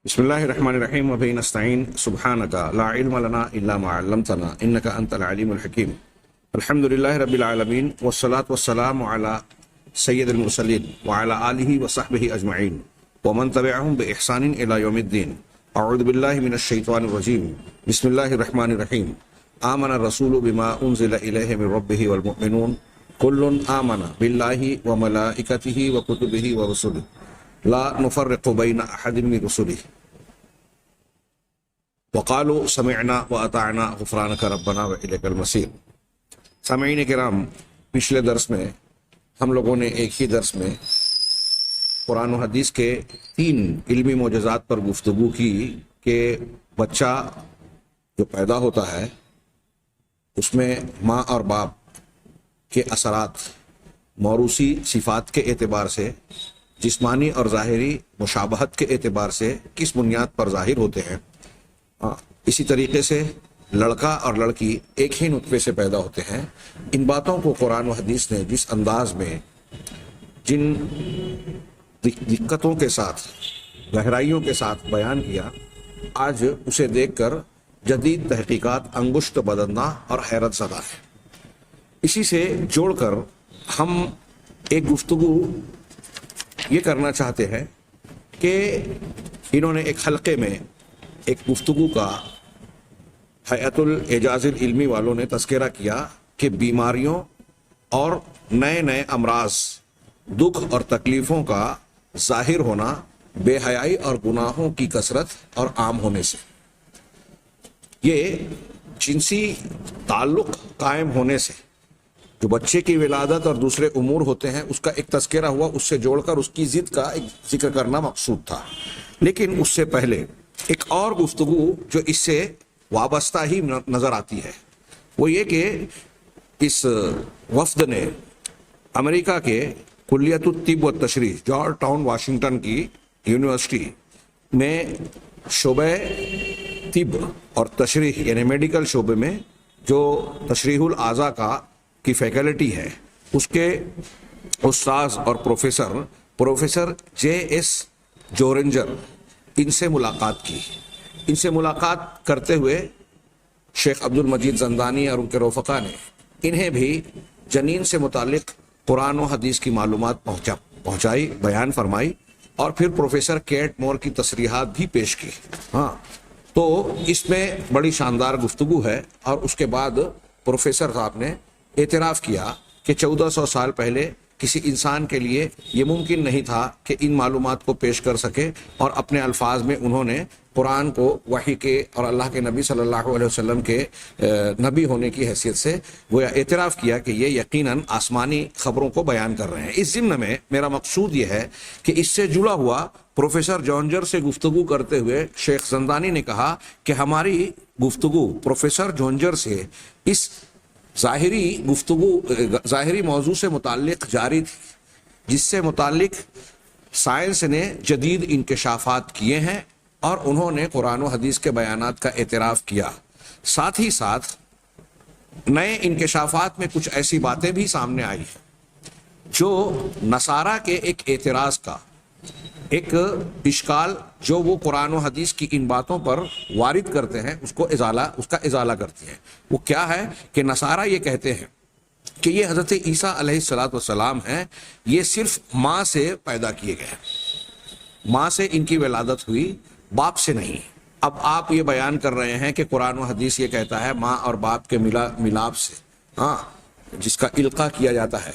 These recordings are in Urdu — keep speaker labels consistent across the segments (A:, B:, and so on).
A: بسم اللہ الرحمن الرحیم وبہ نستعین سبحانک لا علم لنا الا ما علمتنا انک انت العلیم الحکیم الحمد للہ رب العالمین والصلاة والسلام علی سید المرسلین وعلی آلہ وصحبہ اجمعین ومن تبعہم بإحسان الی یوم الدین اعوذ باللہ من الشیطان الرجیم بسم اللہ الرحمن الرحیم آمن الرسول بما انزل الیہ من ربہ والمؤمنون کل آمن باللہ وملائکتہ وکتبہ ورسلہ لا نفرق بین احد من رسلہ وقالوا سمعنا واطعنا غفرانک ربنا والیک المصیر۔ سامعین کرام، پچھلے درس میں ہم لوگوں نے ایک ہی درس میں قرآن و حدیث کے 3 علمی معجزات پر گفتگو کی کہ بچہ جو پیدا ہوتا ہے اس میں ماں اور باپ کے اثرات موروثی صفات کے اعتبار سے، جسمانی اور ظاہری مشابہت کے اعتبار سے کس بنیاد پر ظاہر ہوتے ہیں۔ اسی طریقے سے لڑکا اور لڑکی ایک ہی نطفے سے پیدا ہوتے ہیں۔ ان باتوں کو قرآن و حدیث نے جس انداز میں، جن دقتوں کے ساتھ، گہرائیوں کے ساتھ بیان کیا، آج اسے دیکھ کر جدید تحقیقات انگشت بدلنا اور حیرت زدہ ہے۔ اسی سے جوڑ کر ہم ایک گفتگو یہ کرنا چاہتے ہیں کہ انہوں نے ایک حلقے میں ایک گفتگو کا ہیئت الاعجاز العلمی والوں نے تذکرہ کیا کہ بیماریوں اور نئے نئے امراض، دکھ اور تکلیفوں کا ظاہر ہونا بے حیائی اور گناہوں کی کثرت اور عام ہونے سے، یہ جنسی تعلق قائم ہونے سے، جو بچے کی ولادت اور دوسرے امور ہوتے ہیں اس کا ایک تذکرہ ہوا، اس سے جوڑ کر اس کی ضد کا ایک ذکر کرنا مقصود تھا۔ لیکن اس سے پہلے ایک اور گفتگو جو اس سے وابستہ ہی نظر آتی ہے، وہ یہ کہ اس وفد نے امریکہ کے کلیت الطب و تشریح، جارج ٹاؤن واشنگٹن کی یونیورسٹی میں شعبہ طب اور تشریح یعنی میڈیکل شعبے میں جو تشریح الاعضاء کی فیکلٹی ہے، اس کے استاذ اور پروفیسر جے ایس جورنجر، ان سے ملاقات کی۔ ان سے ملاقات کرتے ہوئے شیخ عبد المجید زندانی اور ان کے رفقا نے انہیں بھی جنین سے متعلق قرآن و حدیث کی معلومات پہنچائی، بیان فرمائی، اور پھر پروفیسر کیٹ مور کی تصریحات بھی پیش کی۔ تو اس میں بڑی شاندار گفتگو ہے، اور اس کے بعد پروفیسر صاحب نے اعتراف کیا کہ 1400 سال پہلے کسی انسان کے لیے یہ ممکن نہیں تھا کہ ان معلومات کو پیش کر سکے، اور اپنے الفاظ میں انہوں نے قرآن کو وحی کے اور اللہ کے نبی صلی اللہ علیہ وسلم کے نبی ہونے کی حیثیت سے وہ اعتراف کیا کہ یہ یقیناً آسمانی خبروں کو بیان کر رہے ہیں۔ اس ضمن میں میرا مقصود یہ ہے کہ اس سے جڑا ہوا پروفیسر جونجر سے گفتگو کرتے ہوئے شیخ زندانی نے کہا کہ ہماری گفتگو پروفیسر جونجر سے اس ظاہری موضوع سے متعلق جاری تھی، جس سے متعلق سائنس نے جدید انکشافات کیے ہیں، اور انہوں نے قرآن و حدیث کے بیانات کا اعتراف کیا۔ ساتھ ہی ساتھ نئے انکشافات میں کچھ ایسی باتیں بھی سامنے آئی ہیں جو نصارہ کے ایک اعتراض کا ایک اشکال جو وہ قرآن و حدیث کی ان باتوں پر وارد کرتے ہیں اس کا ازالہ کرتی ہیں۔ وہ کیا ہے کہ نصارہ یہ کہتے ہیں کہ یہ حضرت عیسیٰ علیہ السلام ہیں، یہ صرف ماں سے پیدا کیے گئے، ماں سے ان کی ولادت ہوئی، باپ سے نہیں۔ اب آپ یہ بیان کر رہے ہیں کہ قرآن و حدیث یہ کہتا ہے ماں اور باپ کے ملاپ سے، جس کا القاء کیا جاتا ہے،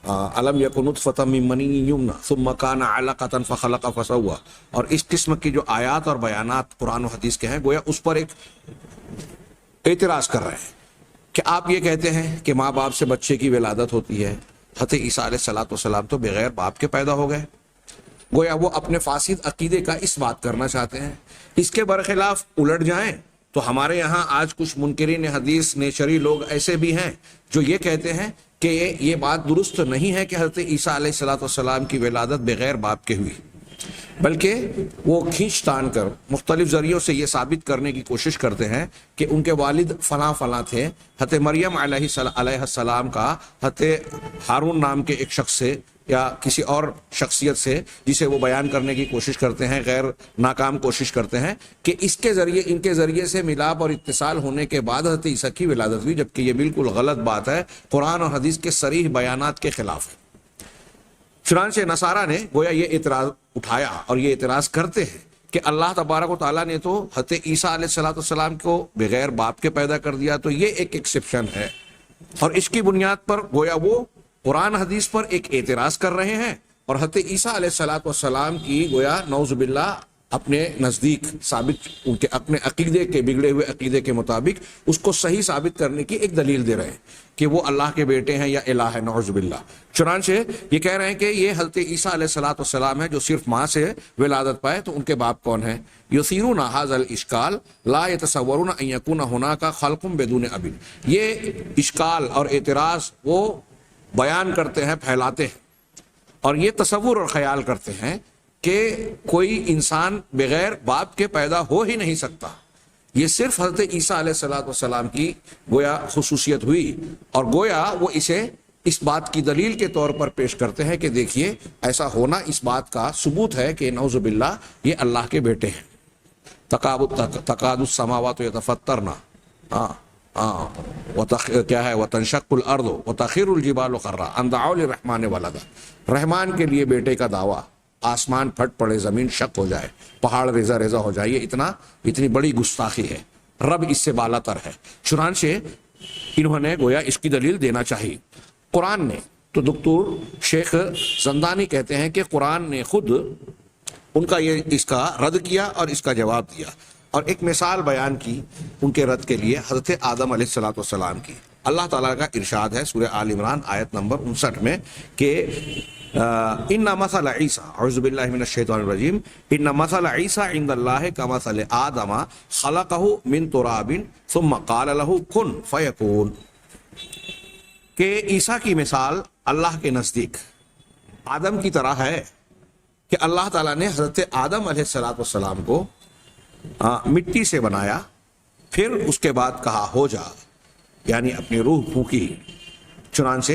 A: الم یکن نطفۃ من منی یمنی ثم کان علقۃ فخلق فسوی، اور اس قسم کی جو آیات اور بیانات قرآن و حدیث کے ہیں، گویا اس پر ایک اعتراض کر رہے ہیں کہ آپ یہ کہتے ہیں کہ ماں باپ سے بچے کی ولادت ہوتی ہے، حضرت عیسیٰ علیہ السلام تو بغیر باپ کے پیدا ہو گئے۔ گویا وہ اپنے فاسد عقیدے کا اس بات کرنا چاہتے ہیں۔ اس کے برخلاف الٹ جائیں تو ہمارے یہاں آج کچھ منکرین حدیث نیچری لوگ ایسے بھی ہیں جو یہ کہتے ہیں کہ یہ بات درست نہیں ہے کہ حضرت عیسیٰ علیہ السلام کی ولادت بغیر باپ کے ہوئی، بلکہ وہ کھینچ تان کر مختلف ذریعوں سے یہ ثابت کرنے کی کوشش کرتے ہیں کہ ان کے والد فلاں فلاں تھے. حضرت مریم علیہ السلام کا حضرت ہارون نام کے ایک شخص سے یا کسی اور شخصیت سے جسے وہ بیان کرنے کی کوشش کرتے ہیں، غیر ناکام کوشش کرتے ہیں کہ اس کے ذریعے ان کے ذریعے سے ملاپ اور اتصال ہونے کے بعد حضرت عیسیٰ کی ولادت ہوئی، جبکہ یہ بالکل غلط بات ہے، قرآن اور حدیث کے صریح بیانات کے خلاف ہے. چنانچہ نصارہ نے گویا یہ اعتراض اٹھایا اور یہ اعتراض کرتے ہیں کہ اللہ تبارک و تعالیٰ نے تو حضرت عیسیٰ علیہ السلام کو بغیر باپ کے پیدا کر دیا، تو یہ ایک ایکسیپشن ہے، اور اس کی بنیاد پر گویا وہ قرآن حدیث پر ایک اعتراض کر رہے ہیں اور حضرت عیسیٰ علیہ السلام کی گویا نعوذ باللہ اپنے نزدیک ثابت، ان کے اپنے عقیدے کے بگڑے ہوئے عقیدے کے مطابق اس کو صحیح ثابت کرنے کی ایک دلیل دے رہے ہیں کہ وہ اللہ کے بیٹے ہیں یا الہ ہے، نعوذ باللہ. چنانچہ یہ کہہ رہے ہیں کہ یہ حضرت عیسیٰ علیہ السلام ہے جو صرف ماں سے ولادت پائے، تو ان کے باپ کون ہیں؟ یثیرون ھذا الاشکال لا يتصورون ان یکون ھناک خلق بدون اب. یہ اشکال اور اعتراض وہ بیان کرتے ہیں، پھیلاتے ہیں، اور یہ تصور اور خیال کرتے ہیں کہ کوئی انسان بغیر باپ کے پیدا ہو ہی نہیں سکتا. یہ صرف حضرت عیسیٰ علیہ السلام کی گویا خصوصیت ہوئی، اور گویا وہ اسے اس بات کی دلیل کے طور پر پیش کرتے ہیں کہ دیکھیے ایسا ہونا اس بات کا ثبوت ہے کہ نعوذ باللہ یہ اللہ کے بیٹے ہیں. تکاد السماوات یتفطرن، کیا ہے، وتنشق الارض وتخر الجبال خرا ان دعوا للرحمن ولدا. رحمان کے لیے بیٹے کا دعویٰ، آسمان پھٹ پڑے، زمین شق ہو جائے، پہاڑ ریزہ ریزہ ہو جائے، یہ اتنی بڑی گستاخی ہے، رب اس سے بالا تر ہے. چنانچہ انہوں نے گویا اس کی دلیل دینا چاہیے. قرآن نے تو دکتور شیخ زندانی کہتے ہیں کہ قرآن نے خود ان کا اس کا رد کیا اور اس کا جواب دیا، اور ایک مثال بیان کی ان کے رد کے لیے حضرت آدم علیہ السلام کی. اللہ تعالیٰ کا ارشاد ہے سورہ آل عمران آیت نمبر 59 میں کہ ان مثل عیسیٰ، اعوذ باللہ من الشیطان الرجیم، ان مثل عیسیٰ عند اللہ کمثل آدم خلقہ من تراب ثم قال له کن فیکون. کہ عیسیٰ کی مثال اللہ کے نزدیک آدم کی طرح ہے کہ اللہ تعالیٰ نے حضرت آدم علیہ السلام کو مٹی سے بنایا، پھر اس کے بعد کہا ہو جا، یعنی اپنی روح پھونکی، چنانچہ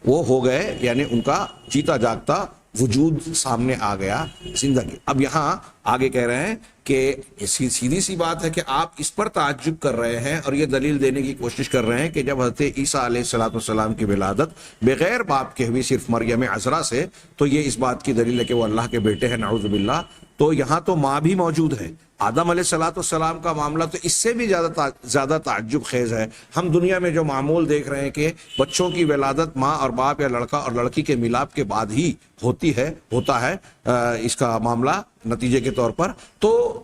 A: وہ ہو گئے، یعنی ان کا جیتا جاگتا وجود سامنے آ گیا، زندگی. اب یہاں آگے کہہ رہے ہیں کہ سیدھی سی بات ہے کہ آپ اس پر تعجب کر رہے ہیں اور یہ دلیل دینے کی کوشش کر رہے ہیں کہ جب حضرت عیسیٰ علیہ السلام کی ولادت بغیر باپ کے ہوئی، صرف مریم عذرا سے، تو یہ اس بات کی دلیل ہے کہ وہ اللہ کے بیٹے ہیں، نعوذ باللہ. تو یہاں تو ماں بھی موجود ہے. آدم علیہ السلام کا معاملہ تو اس سے بھی زیادہ تعجب خیز ہے. ہم دنیا میں جو معمول دیکھ رہے ہیں کہ بچوں کی ولادت ماں اور باپ یا لڑکا اور لڑکی کے ملاپ کے بعد ہی ہوتا ہے اس کا معاملہ نتیجے کے طور پر. تو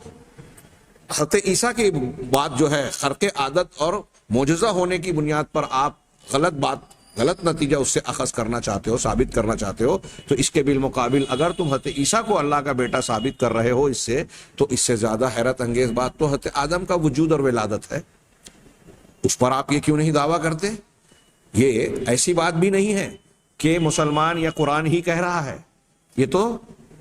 A: حضرت عیسیٰ کی بات جو ہے خرق عادت اور معجزہ ہونے کی بنیاد پر آپ غلط نتیجہ اس سے اخذ کرنا چاہتے ہو، ثابت کرنا چاہتے ہو، تو اس کے بالمقابل اگر تم حضرت عیسیٰ کو اللہ کا بیٹا ثابت کر رہے ہو تو اس سے زیادہ حیرت انگیز بات تو حضرت آدم کا وجود اور ولادت ہے. اس پر آپ یہ کیوں نہیں دعویٰ کرتے؟ یہ ایسی بات بھی نہیں ہے کہ مسلمان یا قرآن ہی کہہ رہا ہے. یہ تو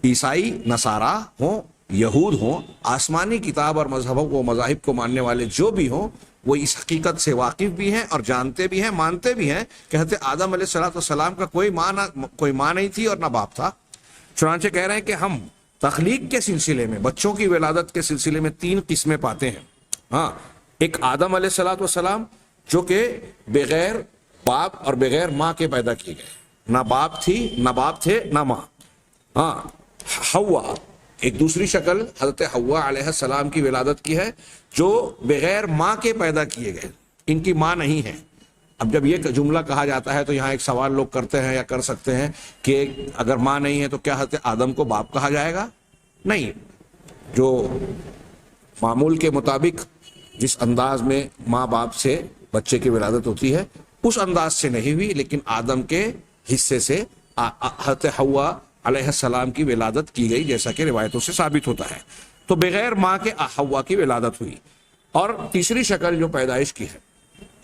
A: عیسائی، نصارہ ہوں، یہود ہوں، آسمانی کتاب اور مذاہب کو ماننے والے جو بھی ہوں، وہ اس حقیقت سے واقف بھی ہیں اور جانتے بھی ہیں، مانتے بھی ہیں کہ حضرت آدم علیہ السلام کا کوئی ماں نہیں تھی اور نہ باپ تھا. چنانچہ کہہ رہے ہیں کہ ہم تخلیق کے سلسلے میں، بچوں کی ولادت کے سلسلے میں 3 قسمیں پاتے ہیں. ایک آدم علیہ السلام جو کہ بغیر باپ اور بغیر ماں کے پیدا کیے گئے، نہ باپ تھے نہ ماں. حوا، ایک دوسری شکل حضرت حوا علیہ السلام کی ولادت کی ہے، جو بغیر ماں کے پیدا کیے گئے، ان کی ماں نہیں ہے. اب جب یہ جملہ کہا جاتا ہے تو یہاں ایک سوال لوگ کرتے ہیں یا کر سکتے ہیں کہ اگر ماں نہیں ہے تو کیا حضرت آدم کو باپ کہا جائے گا؟ نہیں. جو معمول کے مطابق جس انداز میں ماں باپ سے بچے کی ولادت ہوتی ہے اس انداز سے نہیں ہوئی، لیکن آدم کے حصے سے حضرت حوا علیہ السلام کی ولادت کی گئی، جیسا کہ روایتوں سے ثابت ہوتا ہے. تو بغیر ماں کے حوا کی ولادت ہوئی. اور تیسری شکل جو پیدائش کی ہے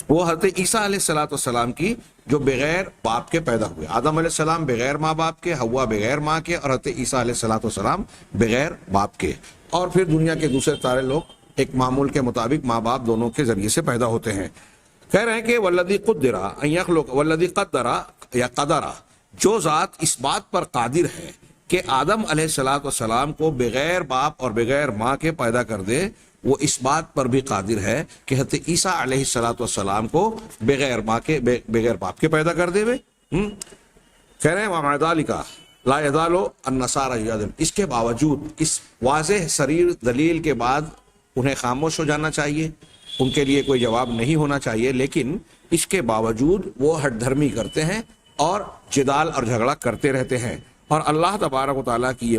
A: وہ حضرت عیسیٰ علیہ السلام کی جو بغیر باپ کے پیدا ہوئے. آدم علیہ السلام بغیر ماں باپ کے، حوا بغیر ماں کے، اور حضرت عیسیٰ علیہ السلام بغیر باپ کے. اور پھر دنیا کے دوسرے سارے لوگ ایک معمول کے مطابق ماں باپ دونوں کے ذریعے سے پیدا ہوتے ہیں. کہہ رہے ہیں کہ والذی قدر ان یخلق والذی قدر یا قدر، جو ذات اس بات پر قادر ہے کہ آدم علیہ السلام کو بغیر باپ اور بغیر ماں کے پیدا کر دے، وہ اس بات پر بھی قادر ہے کہ حضرت عیسیٰ علیہ السلام کو بغیر ماں کے بغیر باپ کے پیدا کر دے. کہہ رہے ہیں وَمَعَ ذَلِكَ لَا يَزَالُ النَّصَارَى يُعَذِّبُونَ، اس کے باوجود، اس واضح صریح دلیل کے بعد انہیں خاموش ہو جانا چاہیے، ان کے لیے کوئی جواب نہیں ہونا چاہیے، لیکن اس کے باوجود وہ ہٹ دھرمی کرتے ہیں اور جدال اور جھگڑا کرتے رہتے ہیں. اور اللہ تبارک و تعالیٰ کی یہ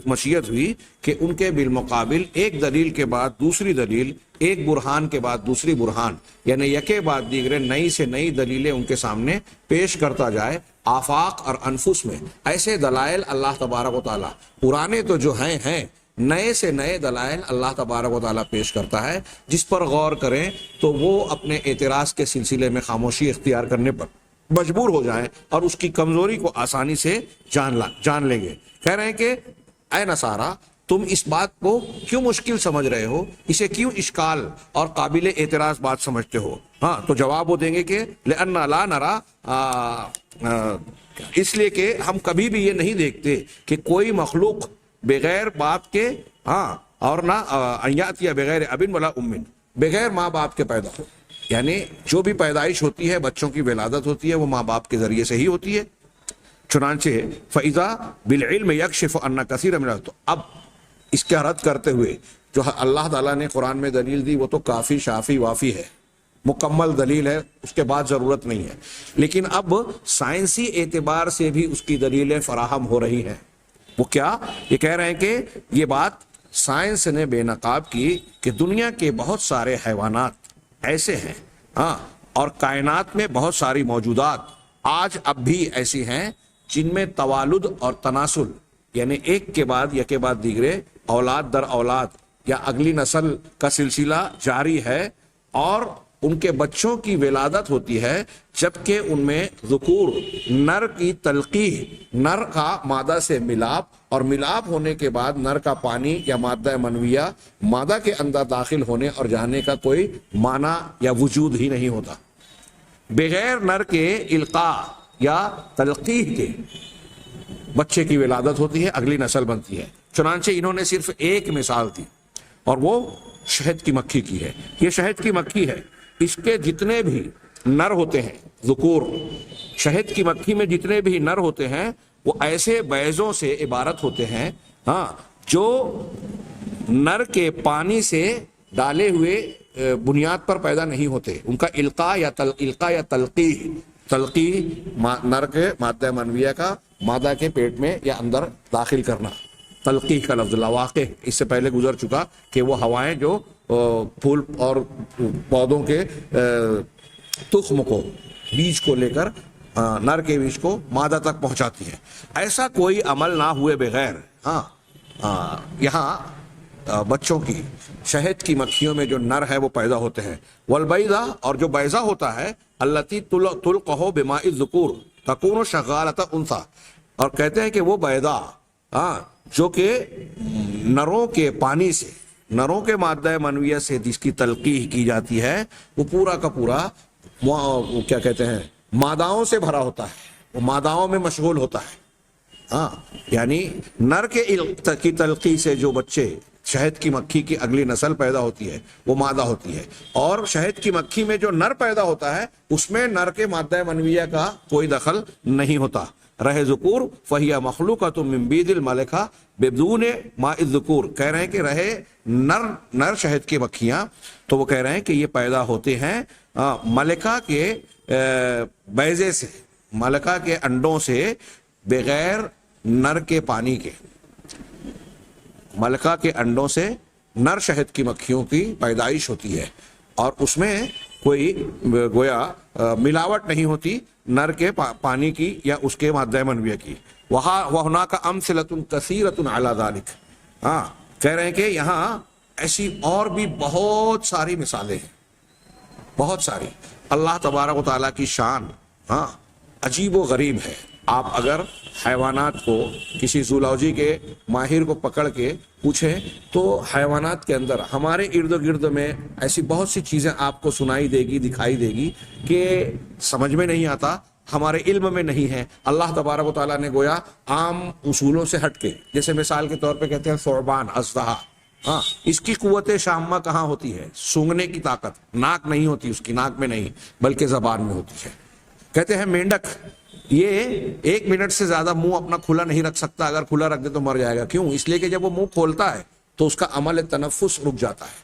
A: مشیت ہوئی کہ ان کے بالمقابل ایک دلیل کے بعد دوسری دلیل، ایک برہان کے بعد دوسری برہان، یعنی یکے بعد دیگرے نئی سے نئی دلیلیں ان کے سامنے پیش کرتا جائے. آفاق اور انفس میں ایسے دلائل اللہ تبارک و تعالیٰ، پرانے تو جو ہیں نئے سے نئے دلائل اللہ تبارک و تعالیٰ پیش کرتا ہے، جس پر غور کریں تو وہ اپنے اعتراض کے سلسلے میں خاموشی اختیار کرنے پر مجبور ہو جائیں اور اس کی کمزوری کو آسانی سے جان لیں گے. کہہ رہے ہیں کہ اے نصارا، تم اس بات کو کیوں مشکل سمجھ رہے ہو، اسے کیوں اشکال اور قابل اعتراض بات سمجھتے ہو؟ ہاں، تو جواب وہ دیں گے کہ لأننا لا نرى، اس لیے کہ ہم کبھی بھی یہ نہیں دیکھتے کہ کوئی مخلوق بغیر باپ کے، ہاں، اور نہ ان یاتی بغیر اب ولا ام، بغیر ماں باپ کے پیدا ہو. یعنی جو بھی پیدائش ہوتی ہے، بچوں کی ولادت ہوتی ہے، وہ ماں باپ کے ذریعے سے ہی ہوتی ہے. چنانچہ فَإِذَا بِالْعِلْمِ يَكْشِفُ أَنَّ كَثِيرًا مِنَ، تو اب اس کا رد کرتے ہوئے جو اللہ تعالیٰ نے قرآن میں دلیل دی وہ تو کافی شافی وافی ہے، مکمل دلیل ہے، اس کے بعد ضرورت نہیں ہے. لیکن اب سائنسی اعتبار سے بھی اس کی دلیلیں فراہم ہو رہی ہیں. وہ کیا؟ یہ کہہ رہے ہیں کہ یہ بات سائنس نے بے نقاب کی کہ دنیا کے بہت سارے حیوانات ایسے ہیں، ہاں، اور کائنات میں بہت ساری موجودات آج اب بھی ایسی ہیں جن میں توالد اور تناسل، یعنی ایک کے بعد یک کے بعد دیگرے، اولاد در اولاد یا اگلی نسل کا سلسلہ جاری ہے، اور ان کے بچوں کی ولادت ہوتی ہے، جبکہ ان میں ذکور نر کی تلقیح، نر کا مادہ سے ملاپ، اور ملاپ ہونے کے بعد نر کا پانی یا مادہ منویہ مادہ کے اندر داخل ہونے اور جانے کا کوئی معنی یا وجود ہی نہیں ہوتا. بغیر نر کے القاء یا تلقیح کے بچے کی ولادت ہوتی ہے، اگلی نسل بنتی ہے. چنانچہ انہوں نے صرف ایک مثال دی اور وہ شہد کی مکھی کی ہے. یہ شہد کی مکھی ہے، اس کے جتنے بھی نر ہوتے ہیں، ذکور، شہد کی مکھی میں جتنے بھی نر ہوتے ہیں وہ ایسے بیضوں سے عبارت ہوتے ہیں، ہاں، جو نر کے پانی سے ڈالے ہوئے بنیاد پر پیدا نہیں ہوتے. ان کا القاء یا تلقیح نر کے مادہ منویہ کا مادہ کے پیٹ میں یا اندر داخل کرنا، تلقیح کا لفظ واقع اس سے پہلے گزر چکا کہ وہ ہوائیں جو پھول اور پودوں کے تخم کو، بیج کو لے کر نر کے بیج کو مادہ تک پہنچاتی ہے. ایسا کوئی عمل نہ ہوئے بغیر، یہاں بچوں کی شہد کی مکھیوں میں جو نر ہے وہ پیدا ہوتے ہیں. والبیضہ، اور جو بیضہ ہوتا ہے، التی تلقح بماء الذکور تکون شغالۃ انثی، اور کہتے ہیں کہ وہ بیضہ، جو کہ نروں کے پانی سے، نروں کے مادہ منویہ سے جس کی تلقیح کی جاتی ہے، وہ پورا کا پورا کیا کہتے ہیں، ماداؤں سے بھرا ہوتا ہے، وہ ماداؤں میں مشغول ہوتا ہے. یعنی نر کی تلقیح سے جو بچے، شہد کی مکھی کی اگلی نسل پیدا ہوتی ہے وہ مادہ ہوتی ہے، اور شہد کی مکھی میں جو نر پیدا ہوتا ہے اس میں نر کے مادہ منویہ کا کوئی دخل نہیں ہوتا. رہ ذکور فہیہ مخلوقۃ من بید الملکہ بدون ماء الذکور، کہہ رہے ہیں کہ رہے نر شہد کی مکھیاں، تو وہ کہہ رہے ہیں کہ یہ پیدا ہوتے ہیں ملکہ کے بیضے سے، ملکہ کے انڈوں سے، بغیر نر کے پانی کے. ملکہ کے انڈوں سے نر شہد کی مکھیوں کی پیدائش ہوتی ہے، اور اس میں کوئی گویا ملاوٹ نہیں ہوتی نر کے پانی کی یا اس کے مادہ منویہ کی. وَهُنَاكَ أَمْثِلَةٌ كَثِيرَةٌ عَلَى ذَلِكَ، کہہ رہے ہیں کہ یہاں ایسی اور بھی بہت ساری مثالیں ہیں، بہت ساری. اللہ تبارک و تعالیٰ کی شان ہاں عجیب و غریب ہے. آپ اگر حیوانات کو کسی زولوجی کے ماہر کو پکڑ کے پوچھیں تو حیوانات کے اندر ہمارے ارد گرد میں ایسی بہت سی چیزیں آپ کو سنائی دے گی, دکھائی دے گی کہ سمجھ میں نہیں آتا, ہمارے علم میں نہیں ہے. اللہ تبارک و تعالیٰ نے گویا عام اصولوں سے ہٹ کے, جیسے مثال کے طور پہ کہتے ہیں ثعبان, اژدہا, ہاں اس کی قوت شامہ کہاں ہوتی ہے؟ سونگنے کی طاقت, ناک نہیں ہوتی اس کی, ناک میں نہیں بلکہ زبان میں ہوتی ہے. کہتے ہیں مینڈک, یہ 1 منٹ سے زیادہ منہ اپنا کھلا نہیں رکھ سکتا, اگر کھلا رکھ دے تو مر جائے گا. کیوں؟ اس لیے کہ جب وہ منہ کھولتا ہے تو اس کا عمل تنفس رک جاتا ہے.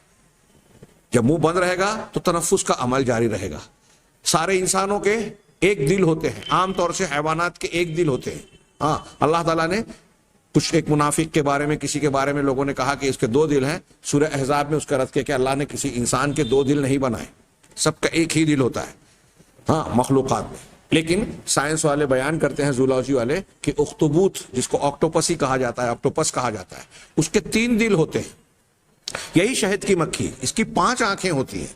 A: جب منہ بند رہے گا تو تنفس کا عمل جاری رہے گا. سارے انسانوں کے ایک دل ہوتے ہیں, عام طور سے حیوانات کے ایک دل ہوتے ہیں. ہاں اللہ تعالیٰ نے کچھ ایک منافق کے بارے میں, کسی کے بارے میں لوگوں نے کہا کہ اس کے 2 دل ہیں. سورہ احزاب میں اس کا رد کیا کہ اللہ نے کسی انسان کے 2 دل نہیں بنائے, سب کا ایک ہی دل ہوتا ہے ہاں مخلوقات میں. لیکن سائنس والے بیان کرتے ہیں, زولوجی والے, کہ اختبوت جس کو آکٹوپسی کہا جاتا ہے, آکٹوپس کہا جاتا ہے, اس کے 3 دل ہوتے ہیں. یہی شہد کی مکھی, اس کی 5 آنکھیں ہوتی ہیں.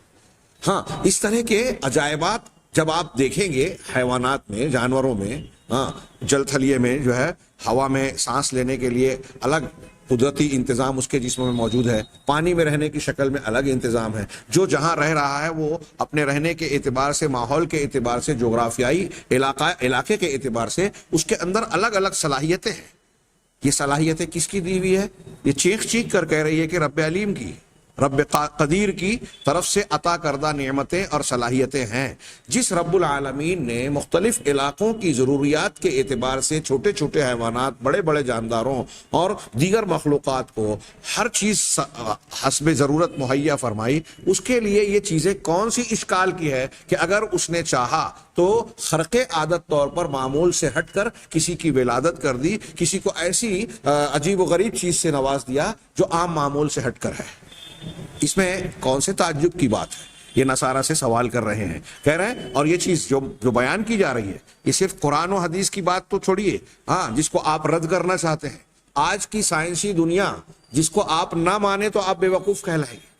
A: ہاں اس طرح کے عجائبات جب آپ دیکھیں گے حیوانات میں, جانوروں میں, ہاں جل تھلیے میں جو ہے ہوا میں سانس لینے کے لیے الگ قدرتی انتظام اس کے جسم میں موجود ہے, پانی میں رہنے کی شکل میں الگ انتظام ہے. جو جہاں رہ رہا ہے وہ اپنے رہنے کے اعتبار سے, ماحول کے اعتبار سے, جغرافیائی علاقے کے اعتبار سے اس کے اندر الگ الگ صلاحیتیں ہیں. یہ صلاحیتیں کس کی دی ہوئی ہے؟ یہ چیخ چیخ کر کہہ رہی ہے کہ رب علیم کی, رب قدیر کی طرف سے عطا کردہ نعمتیں اور صلاحیتیں ہیں. جس رب العالمین نے مختلف علاقوں کی ضروریات کے اعتبار سے چھوٹے چھوٹے حیوانات, بڑے بڑے جانداروں اور دیگر مخلوقات کو ہر چیز حسب ضرورت مہیا فرمائی, اس کے لیے یہ چیزیں کون سی اشکال کی ہے کہ اگر اس نے چاہا تو خرق عادت طور پر معمول سے ہٹ کر کسی کی ولادت کر دی, کسی کو ایسی عجیب و غریب چیز سے نواز دیا جو عام معمول سے ہٹ کر ہے. اس میں کون سے تعجب کی بات ہے؟ یہ نصارہ سے سوال کر رہے ہیں, کہہ رہے ہیں. اور یہ چیز جو بیان کی جا رہی ہے یہ صرف قرآن و حدیث کی بات تو چھوڑیے, ہاں جس کو آپ رد کرنا چاہتے ہیں, آج کی سائنسی دنیا جس کو آپ نہ مانے تو آپ بے وقوف کہلائیں گے.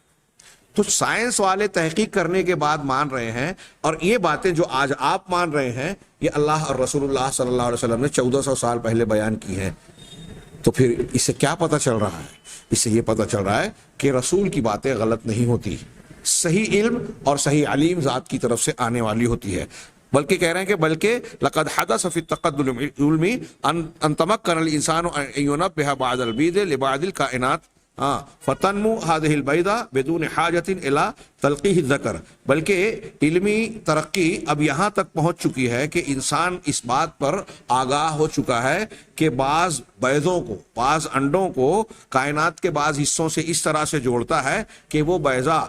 A: تو سائنس والے تحقیق کرنے کے بعد مان رہے ہیں, اور یہ باتیں جو آج آپ مان رہے ہیں یہ اللہ اور رسول اللہ صلی اللہ علیہ وسلم نے 1400 سال پہلے بیان کی ہیں. تو پھر اس سے کیا پتہ چل رہا ہے؟ اس سے یہ پتہ چل رہا ہے کہ رسول کی باتیں غلط نہیں ہوتی, صحیح علم اور صحیح علیم ذات کی طرف سے آنے والی ہوتی ہے. بلکہ کہہ رہے ہیں کہ بلکہ لقد حدث فی التقدم العلمی ان تمکن الانسان ان ينبه بعض البید لبعض الکائنات فتنمو هذه البیضہ بدون حاجت الى تلقیح الذکر. بلکہ علمی ترقی اب یہاں تک پہنچ چکی ہے کہ انسان اس بات پر آگاہ ہو چکا ہے کہ بعض بیضوں کو, بعض انڈوں کو کائنات کے بعض حصوں سے اس طرح سے جوڑتا ہے کہ وہ بیضہ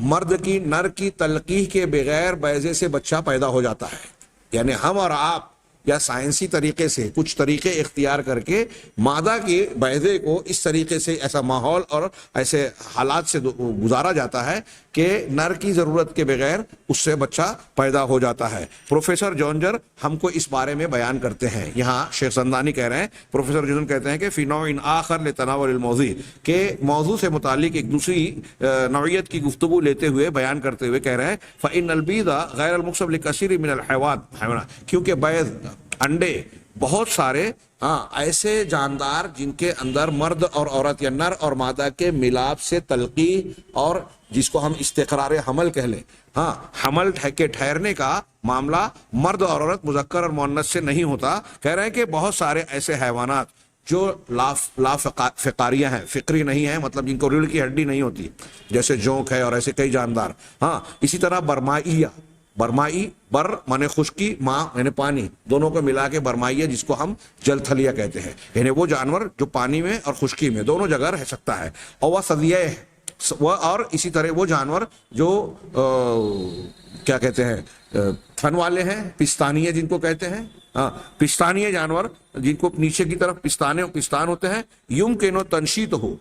A: مرد کی, نر کی تلقیح کے بغیر بیضے سے بچہ پیدا ہو جاتا ہے. یعنی ہم اور آپ یا سائنسی طریقے سے کچھ طریقے اختیار کر کے مادہ کے بیضے کو اس طریقے سے, ایسا ماحول اور ایسے حالات سے گزارا جاتا ہے کہ نر کی ضرورت کے بغیر اس سے بچہ پیدا ہو جاتا ہے. پروفیسر جونجر ہم کو اس بارے میں بیان کرتے ہیں. یہاں شیخ زندانی کہہ رہے ہیں, پروفیسر جونجر کہتے ہیں کہ فی نوع آخر لتناول الموضوع, کہ موضوع سے متعلق ایک دوسری نوعیت کی گفتگو لیتے ہوئے, بیان کرتے ہوئے کہہ رہے ہیں فإن البیض غیر المکسب لکثیر من الحیوانات, کیونکہ بیض, انڈے, بہت سارے ایسے جاندار جن کے اندر مرد اور عورت یا نر اور مادہ کے ملاپ سے تلقیح, اور جس کو ہم استقرار حمل کہہ لیں, حمل کے ٹھہرنے کا معاملہ مرد اور عورت, مذکر اور مؤنث سے نہیں ہوتا. کہہ رہے ہیں کہ بہت سارے ایسے حیوانات جو لا فقاریہ ہیں, فقری نہیں ہیں, مطلب جن کو ریڑھ کی ہڈی نہیں ہوتی, جیسے جونک ہے اور ایسے کئی جاندار. اسی طرح برمائیہ, برمائی, بر مانے خشکی, ماں یعنی پانی, دونوں کو ملا کے برمائی ہے, جس کو ہم جل تھلیہ کہتے ہیں. یعنی وہ جانور جو پانی میں اور خشکی میں دونوں جگہ رہ سکتا ہے. اور وہ سدیہ ہے, اور اسی طرح وہ جانور جو کیا کہتے ہیں, تھن والے ہیں, پستانیے جن کو کہتے ہیں, پستانیے جانور جن کو نیچے کی طرف پستان ہوتے ہیں. یمکنو تنشیط ہو,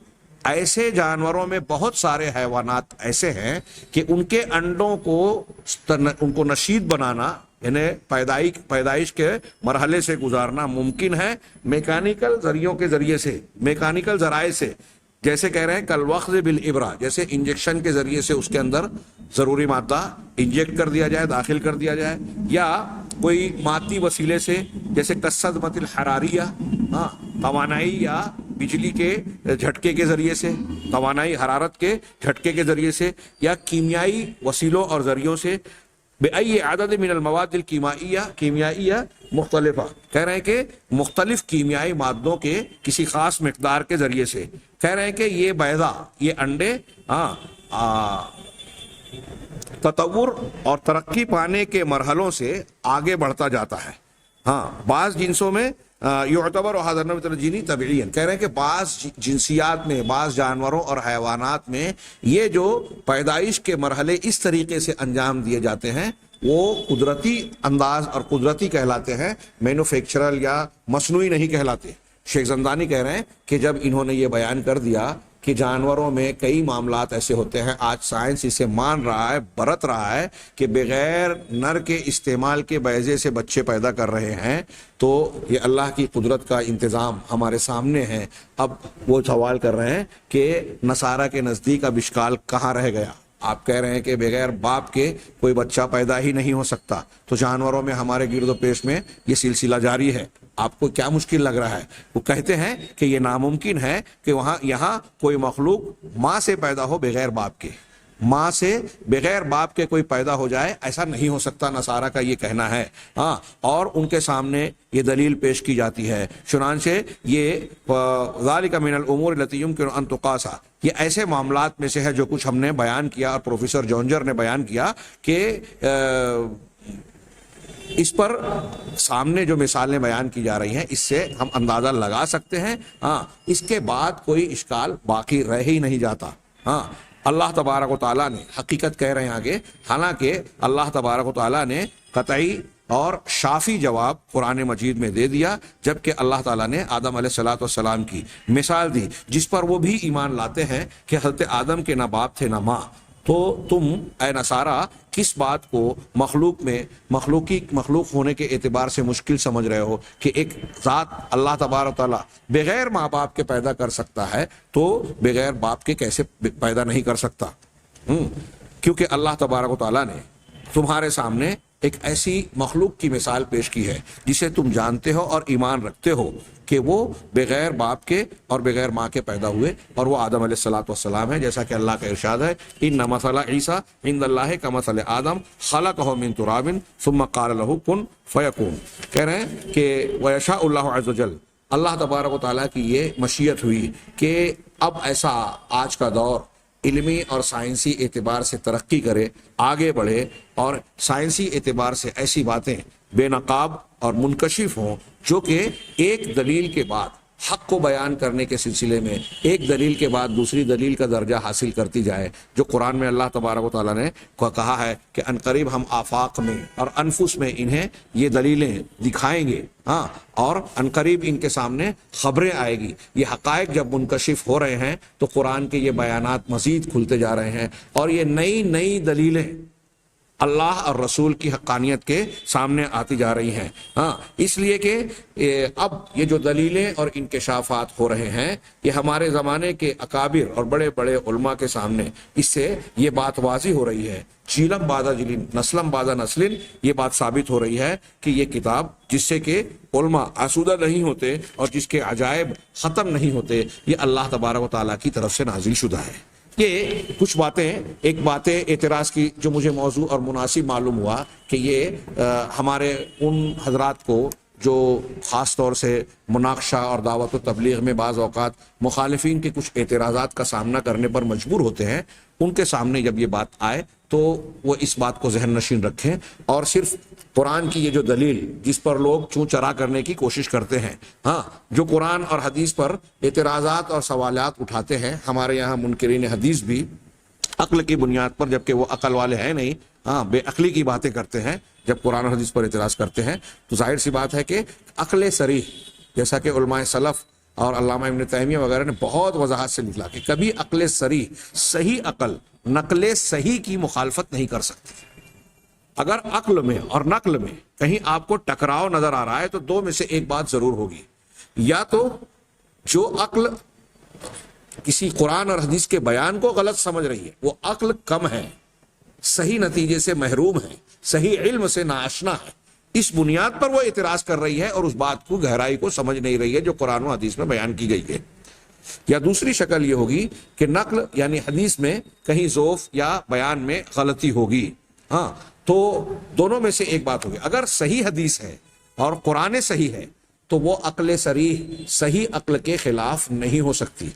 A: ایسے جانوروں میں بہت سارے حیوانات ایسے ہیں کہ ان کے انڈوں کو, ان کو نشید بنانا, یعنی پیدائش کے مرحلے سے گزارنا ممکن ہے میکینیکل ذریعوں کے ذریعے سے, میکینیکل ذرائع سے. جیسے کہہ رہے ہیں کل وخز بالابرہ، جیسے انجیکشن کے ذریعے سے اس کے اندر ضروری مادہ انجیکٹ کر دیا جائے، داخل کر دیا جائے، یا کوئی مادی وسیلے سے جیسے کالصدمۃ الحراریہ، توانائی یا بجلی کے جھٹکے کے ذریعے سے، توانائی حرارت کے جھٹکے کے ذریعے سے، یا کیمیائی وسیلوں اور ذریعوں سے، بأي عدد من المواد کیمیائیہ مختلفہ، کہہ رہے ہیں کہ مختلف کیمیائی مادوں کے کسی خاص مقدار کے ذریعے سے، کہہ رہے ہیں کہ یہ بیضہ، یہ انڈے تطور اور ترقی پانے کے مرحلوں سے آگے بڑھتا جاتا ہے۔ بعض جنسوں میں یعتبر هذا النوع من الجین طبعیاً، کہہ رہے ہیں کہ بعض جنسیات میں، بعض جانوروں اور حیوانات میں یہ جو پیدائش کے مرحلے اس طریقے سے انجام دیے جاتے ہیں وہ قدرتی انداز اور قدرتی کہلاتے ہیں، مینوفیکچرل یا مصنوعی نہیں کہلاتے۔ شیخ زندانی کہہ رہے ہیں کہ جب انہوں نے یہ بیان کر دیا کہ جانوروں میں کئی معاملات ایسے ہوتے ہیں، آج سائنس اسے مان رہا ہے، برت رہا ہے کہ بغیر نر کے استعمال کے بیضے سے بچے پیدا کر رہے ہیں، تو یہ اللہ کی قدرت کا انتظام ہمارے سامنے ہے۔ اب وہ سوال کر رہے ہیں کہ نصارہ کے نزدیک اب اشکال کہاں رہ گیا؟ آپ کہہ رہے ہیں کہ بغیر باپ کے کوئی بچہ پیدا ہی نہیں ہو سکتا، تو جانوروں میں ہمارے گرد و پیش میں یہ سلسلہ جاری ہے، آپ کو کیا مشکل لگ رہا ہے؟ وہ کہتے ہیں کہ یہ ناممکن ہے کہ یہاں کوئی مخلوق ماں سے پیدا ہو بغیر باپ کے، ماں سے بغیر باپ کے کوئی پیدا ہو جائے، ایسا نہیں ہو سکتا، نصارہ کا یہ کہنا ہے۔ اور ان کے سامنے یہ دلیل پیش کی جاتی ہے، چنانچہ یہ ذالک من الامور التی یمکن ان تقاس، یہ ایسے معاملات میں سے ہے جو کچھ ہم نے بیان کیا اور پروفیسر جونجر نے بیان کیا کہ اس پر سامنے جو مثالیں بیان کی جا رہی ہیں اس سے ہم اندازہ لگا سکتے ہیں، اس کے بعد کوئی اشکال باقی رہ ہی نہیں جاتا۔ اللہ تبارک و تعالیٰ نے حقیقت کہہ رہے ہیں آگے، حالانکہ اللہ تبارک و تعالیٰ نے قطعی اور شافی جواب قرآن مجید میں دے دیا، جبکہ اللہ تعالیٰ نے آدم علیہ السلام کی مثال دی، جس پر وہ بھی ایمان لاتے ہیں کہ حضرت آدم کے نہ باپ تھے نہ ماں۔ تو تم اے نصارہ کس بات کو مخلوق میں مخلوق ہونے کے اعتبار سے مشکل سمجھ رہے ہو کہ ایک ذات اللہ تبارک و تعالیٰ بغیر ماں باپ کے پیدا کر سکتا ہے تو بغیر باپ کے کیسے پیدا نہیں کر سکتا؟ کیونکہ اللہ تبارک و تعالیٰ نے تمہارے سامنے ایک ایسی مخلوق کی مثال پیش کی ہے جسے تم جانتے ہو اور ایمان رکھتے ہو کہ وہ بغیر باپ کے اور بغیر ماں کے پیدا ہوئے، اور وہ آدم علیہ السلام ہے، جیسا کہ اللہ کا ارشاد ہے ان مثل عیسیٰ عند اللہ کمثل آدم خلقہ من تراب ثم قال له کن فیکون۔ کہہ رہے ہیں کہ ویشاء اللہ عز وجل، اللہ تبارک و تعالیٰ کی یہ مشیت ہوئی کہ اب ایسا آج کا دور علمی اور سائنسی اعتبار سے ترقی کرے، آگے بڑھے، اور سائنسی اعتبار سے ایسی باتیں بے نقاب اور منکشف ہوں جو کہ ایک دلیل کے بعد حق کو بیان کرنے کے سلسلے میں ایک دلیل کے بعد دوسری دلیل کا درجہ حاصل کرتی جائے، جو قرآن میں اللہ تبارک و تعالیٰ نے کہا ہے کہ عنقریب ہم آفاق میں اور انفس میں انہیں یہ دلیلیں دکھائیں گے، اور عنقریب ان کے سامنے خبریں آئے گی۔ یہ حقائق جب منکشف ہو رہے ہیں تو قرآن کے یہ بیانات مزید کھلتے جا رہے ہیں، اور یہ نئی دلیلیں اللہ اور رسول کی حقانیت کے سامنے آتی جا رہی ہیں۔ اس لیے کہ اب یہ جو دلیلیں اور انکشافات ہو رہے ہیں یہ ہمارے زمانے کے اکابر اور بڑے بڑے علماء کے سامنے اس سے یہ بات واضح ہو رہی ہے، جیلم بعد جیلم نسلم بعد نسل، یہ بات ثابت ہو رہی ہے کہ یہ کتاب جس سے کہ علماء آسودہ نہیں ہوتے اور جس کے عجائب ختم نہیں ہوتے، یہ اللہ تبارک و تعالیٰ کی طرف سے نازل شدہ ہے۔ یہ کچھ باتیں، ایک باتیں اعتراض کی جو مجھے موضوع اور مناسب معلوم ہوا کہ یہ ہمارے ان حضرات کو جو خاص طور سے مناقشہ اور دعوت و تبلیغ میں بعض اوقات مخالفین کے کچھ اعتراضات کا سامنا کرنے پر مجبور ہوتے ہیں، ان کے سامنے جب یہ بات آئے تو وہ اس بات کو ذہن نشین رکھیں، اور صرف قرآن کی یہ جو دلیل جس پر لوگ چوں چرا کرنے کی کوشش کرتے ہیں، جو قرآن اور حدیث پر اعتراضات اور سوالات اٹھاتے ہیں، ہمارے یہاں منکرین حدیث بھی عقل کی بنیاد پر، جبکہ وہ عقل والے ہیں نہیں، بے عقلی کی باتیں کرتے ہیں، جب قرآن اور حدیث پر اعتراض کرتے ہیں تو ظاہر سی بات ہے کہ عقل صریح، جیسا کہ علماء سلف اور علامہ ابن تیمیہ وغیرہ نے بہت وضاحت سے لکھا کہ کبھی عقل صریح، صحیح عقل نقل صحیح کی مخالفت نہیں کر سکتی۔ اگر عقل میں اور نقل میں کہیں آپ کو ٹکراؤ نظر آ رہا ہے تو دو میں سے ایک بات ضرور ہوگی، یا تو جو عقل کسی قرآن اور حدیث کے بیان کو غلط سمجھ رہی ہے، وہ عقل کم ہے، صحیح نتیجے سے محروم ہے، صحیح علم سے ناآشنا ہے، اس بنیاد پر وہ اعتراض کر رہی ہے اور اس بات کو گہرائی کو سمجھ نہیں رہی ہے جو قرآن و حدیث میں بیان کی گئی ہے۔ یا دوسری شکل یہ ہوگی کہ نقل یعنی حدیث میں کہیں ضعف یا بیان میں غلطی ہوگی۔ ہاں، تو دونوں میں سے ایک بات ہوگی، اگر صحیح حدیث ہے اور قرآن صحیح ہے تو وہ عقل صریح صحیح عقل کے خلاف نہیں ہو سکتی،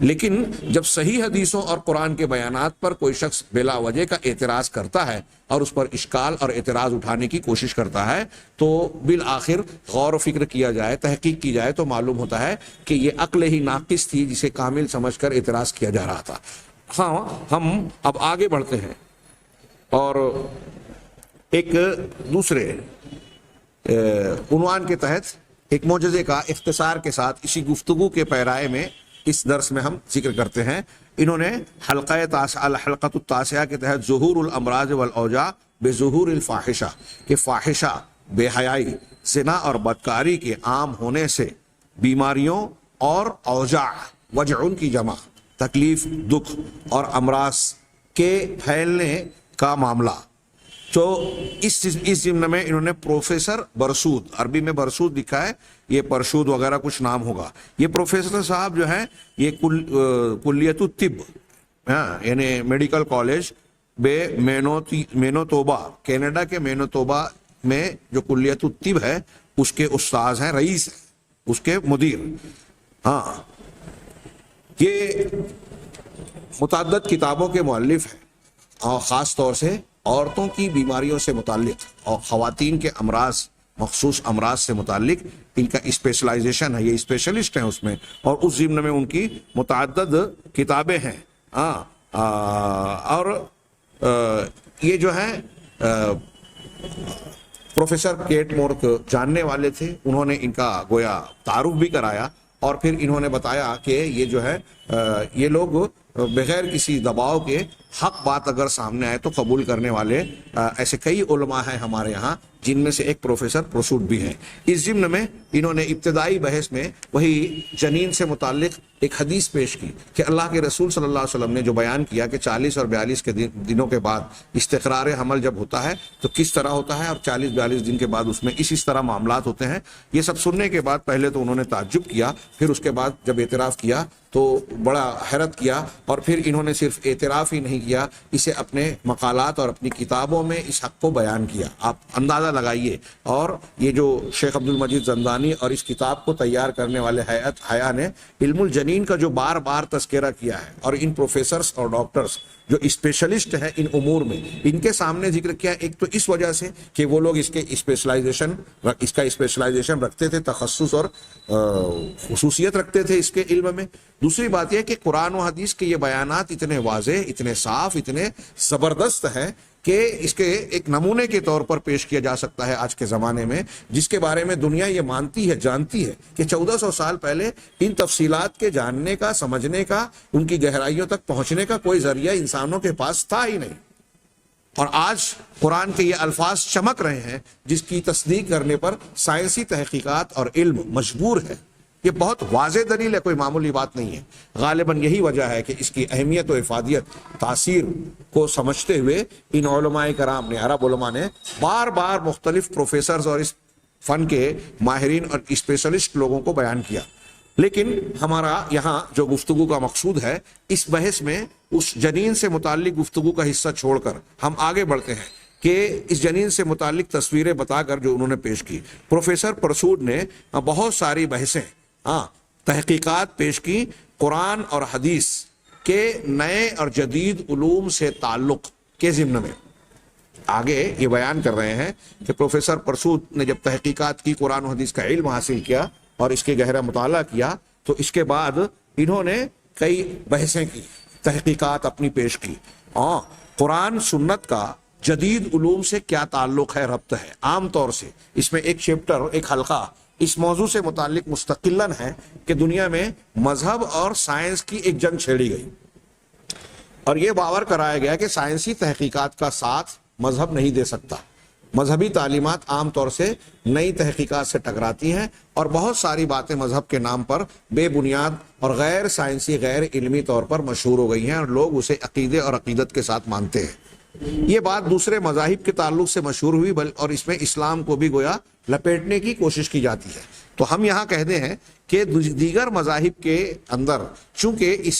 A: لیکن جب صحیح حدیثوں اور قرآن کے بیانات پر کوئی شخص بلا وجہ کا اعتراض کرتا ہے اور اس پر اشکال اور اعتراض اٹھانے کی کوشش کرتا ہے تو بالآخر غور و فکر کیا جائے، تحقیق کی جائے تو معلوم ہوتا ہے کہ یہ عقل ہی ناقص تھی جسے کامل سمجھ کر اعتراض کیا جا رہا تھا۔ ہاں، ہم اب آگے بڑھتے ہیں اور ایک دوسرے عنوان کے تحت ایک معجزے کا اختصار کے ساتھ اسی گفتگو کے پیرائے میں اس درس میں ہم ذکر کرتے ہیں۔ انہوں نے الحلقۃ التاسعہ کے تحت ظہور الامراض والاوجاع بظہور الفاحشہ کہ فاحشہ، بے حیائی، زنا اور بدکاری کے عام ہونے سے بیماریوں اور اوجاع، وجع کی جمع، تکلیف، دکھ اور امراض کے پھیلنے کا معاملہ، تو اس ضمن میں انہوں نے پروفیسر برسود، عربی میں برسود لکھا ہے، یہ پرشود وغیرہ کچھ نام ہوگا، یہ پروفیسر صاحب جو ہیں یہ کلیت الطب یعنی میڈیکل کالج بے مینوتوبا، کینیڈا کے مینوتوبا میں جو کلیت الطب ہے اس کے استاذ ہیں، رئیس ہیں، اس کے مدیر۔ ہاں، یہ متعدد کتابوں کے مؤلف ہیں اور خاص طور سے عورتوں کی بیماریوں سے متعلق اور خواتین کے امراض، مخصوص امراض سے متعلق ان کا اسپیشلائزیشن ہے، یہ اسپیشلسٹ ہیں اس میں، اور اس ضمن میں ان کی متعدد کتابیں ہیں۔ اور یہ جو ہیں پروفیسر کیٹ مورک جاننے والے تھے، انہوں نے ان کا گویا تعارف بھی کرایا اور پھر انہوں نے بتایا کہ یہ جو ہے یہ لوگ بغیر کسی دباؤ کے حق بات اگر سامنے آئے تو قبول کرنے والے ایسے کئی علماء ہیں ہمارے ہاں، جن میں سے ایک پروفیسر پرسود بھی ہیں۔ اس ضمن میں انہوں نے ابتدائی بحث میں وہی جنین سے متعلق ایک حدیث پیش کی کہ اللہ کے رسول صلی اللہ علیہ وسلم نے جو بیان کیا کہ 40 اور 42 کے دنوں کے بعد استقرار حمل جب ہوتا ہے تو کس طرح ہوتا ہے، اور 40-42 دن کے بعد اس میں اس طرح معاملات ہوتے ہیں۔ یہ سب سننے کے بعد پہلے تو انہوں نے تعجب کیا، پھر اس کے بعد جب اعتراف کیا تو بڑا حیرت کیا، اور پھر انہوں نے صرف اعتراف ہی نہیں کیا، اسے اپنے مقالات اور اپنی کتابوں میں اس حق کو بیان کیا۔ آپ اندازہ لگائیے، اور یہ جو شیخ عبد المجید زندانی اور اس کتاب کو تیار کرنے والے ہیئت حیا نے علم الجنین کا جو بار بار تذکرہ کیا ہے، اور ان پروفیسرز اور ڈاکٹرز جو اسپیشلسٹ ہیں ان امور میں، ان کے سامنے ذکر کیا، ایک تو اس وجہ سے کہ وہ لوگ اس کا اسپیشلائزیشن رکھتے تھے، تخصص اور خصوصیت رکھتے تھے اس کے علم میں۔ دوسری بات یہ کہ قرآن و حدیث کے یہ بیانات اتنے واضح، اتنے صاف، اتنے زبردست ہیں کہ اس کے ایک نمونے کے طور پر پیش کیا جا سکتا ہے آج کے زمانے میں، جس کے بارے میں دنیا یہ مانتی ہے، جانتی ہے کہ 1400 سال پہلے ان تفصیلات کے جاننے کا، سمجھنے کا، ان کی گہرائیوں تک پہنچنے کا کوئی ذریعہ انسانوں کے پاس تھا ہی نہیں، اور آج قرآن کے یہ الفاظ چمک رہے ہیں جس کی تصدیق کرنے پر سائنسی تحقیقات اور علم مجبور ہے۔ یہ بہت واضح دلیل ہے، کوئی معمولی بات نہیں ہے۔ غالباً یہی وجہ ہے کہ اس کی اہمیت و افادیت، تاثیر کو سمجھتے ہوئے ان علماء کرام نے، عرب علماء نے بار بار مختلف پروفیسرز اور اس فن کے ماہرین اور اسپیشلسٹ لوگوں کو بیان کیا۔ لیکن ہمارا یہاں جو گفتگو کا مقصود ہے، اس بحث میں اس جنین سے متعلق گفتگو کا حصہ چھوڑ کر ہم آگے بڑھتے ہیں کہ اس جنین سے متعلق تصویریں بتا کر جو انہوں نے پیش کی۔ پروفیسر پرسود نے بہت ساری بحثیں، تحقیقات پیش کی قرآن اور حدیث کے نئے اور جدید علوم سے تعلق کے ضمن میں۔ آگے یہ بیان کر رہے ہیں کہ پروفیسر پرسود نے جب تحقیقات کی، قرآن و حدیث کا علم حاصل کیا اور اس کے گہرا مطالعہ کیا، تو اس کے بعد انہوں نے کئی بحثیں کی، تحقیقات اپنی پیش کی۔ قرآن سنت کا جدید علوم سے کیا تعلق ہے، ربط ہے۔ عام طور سے اس میں ایک چیپٹر، ایک حلقہ اس موضوع سے متعلق مستقلاً ہے کہ دنیا میں مذہب اور سائنس کی ایک جنگ چھیڑی گئی، اور یہ باور کرایا گیا کہ سائنسی تحقیقات کا ساتھ مذہب نہیں دے سکتا، مذہبی تعلیمات عام طور سے نئی تحقیقات سے ٹکراتی ہیں اور بہت ساری باتیں مذہب کے نام پر بے بنیاد اور غیر سائنسی غیر علمی طور پر مشہور ہو گئی ہیں اور لوگ اسے عقیدے اور عقیدت کے ساتھ مانتے ہیں۔ یہ بات دوسرے مذاہب کے تعلق سے مشہور ہوئی اور اس میں اسلام کو بھی گویا لپیٹنے کی کوشش کی جاتی ہے۔ تو ہم یہاں کہتے ہیں کہ دیگر مذاہب کے اندر چونکہ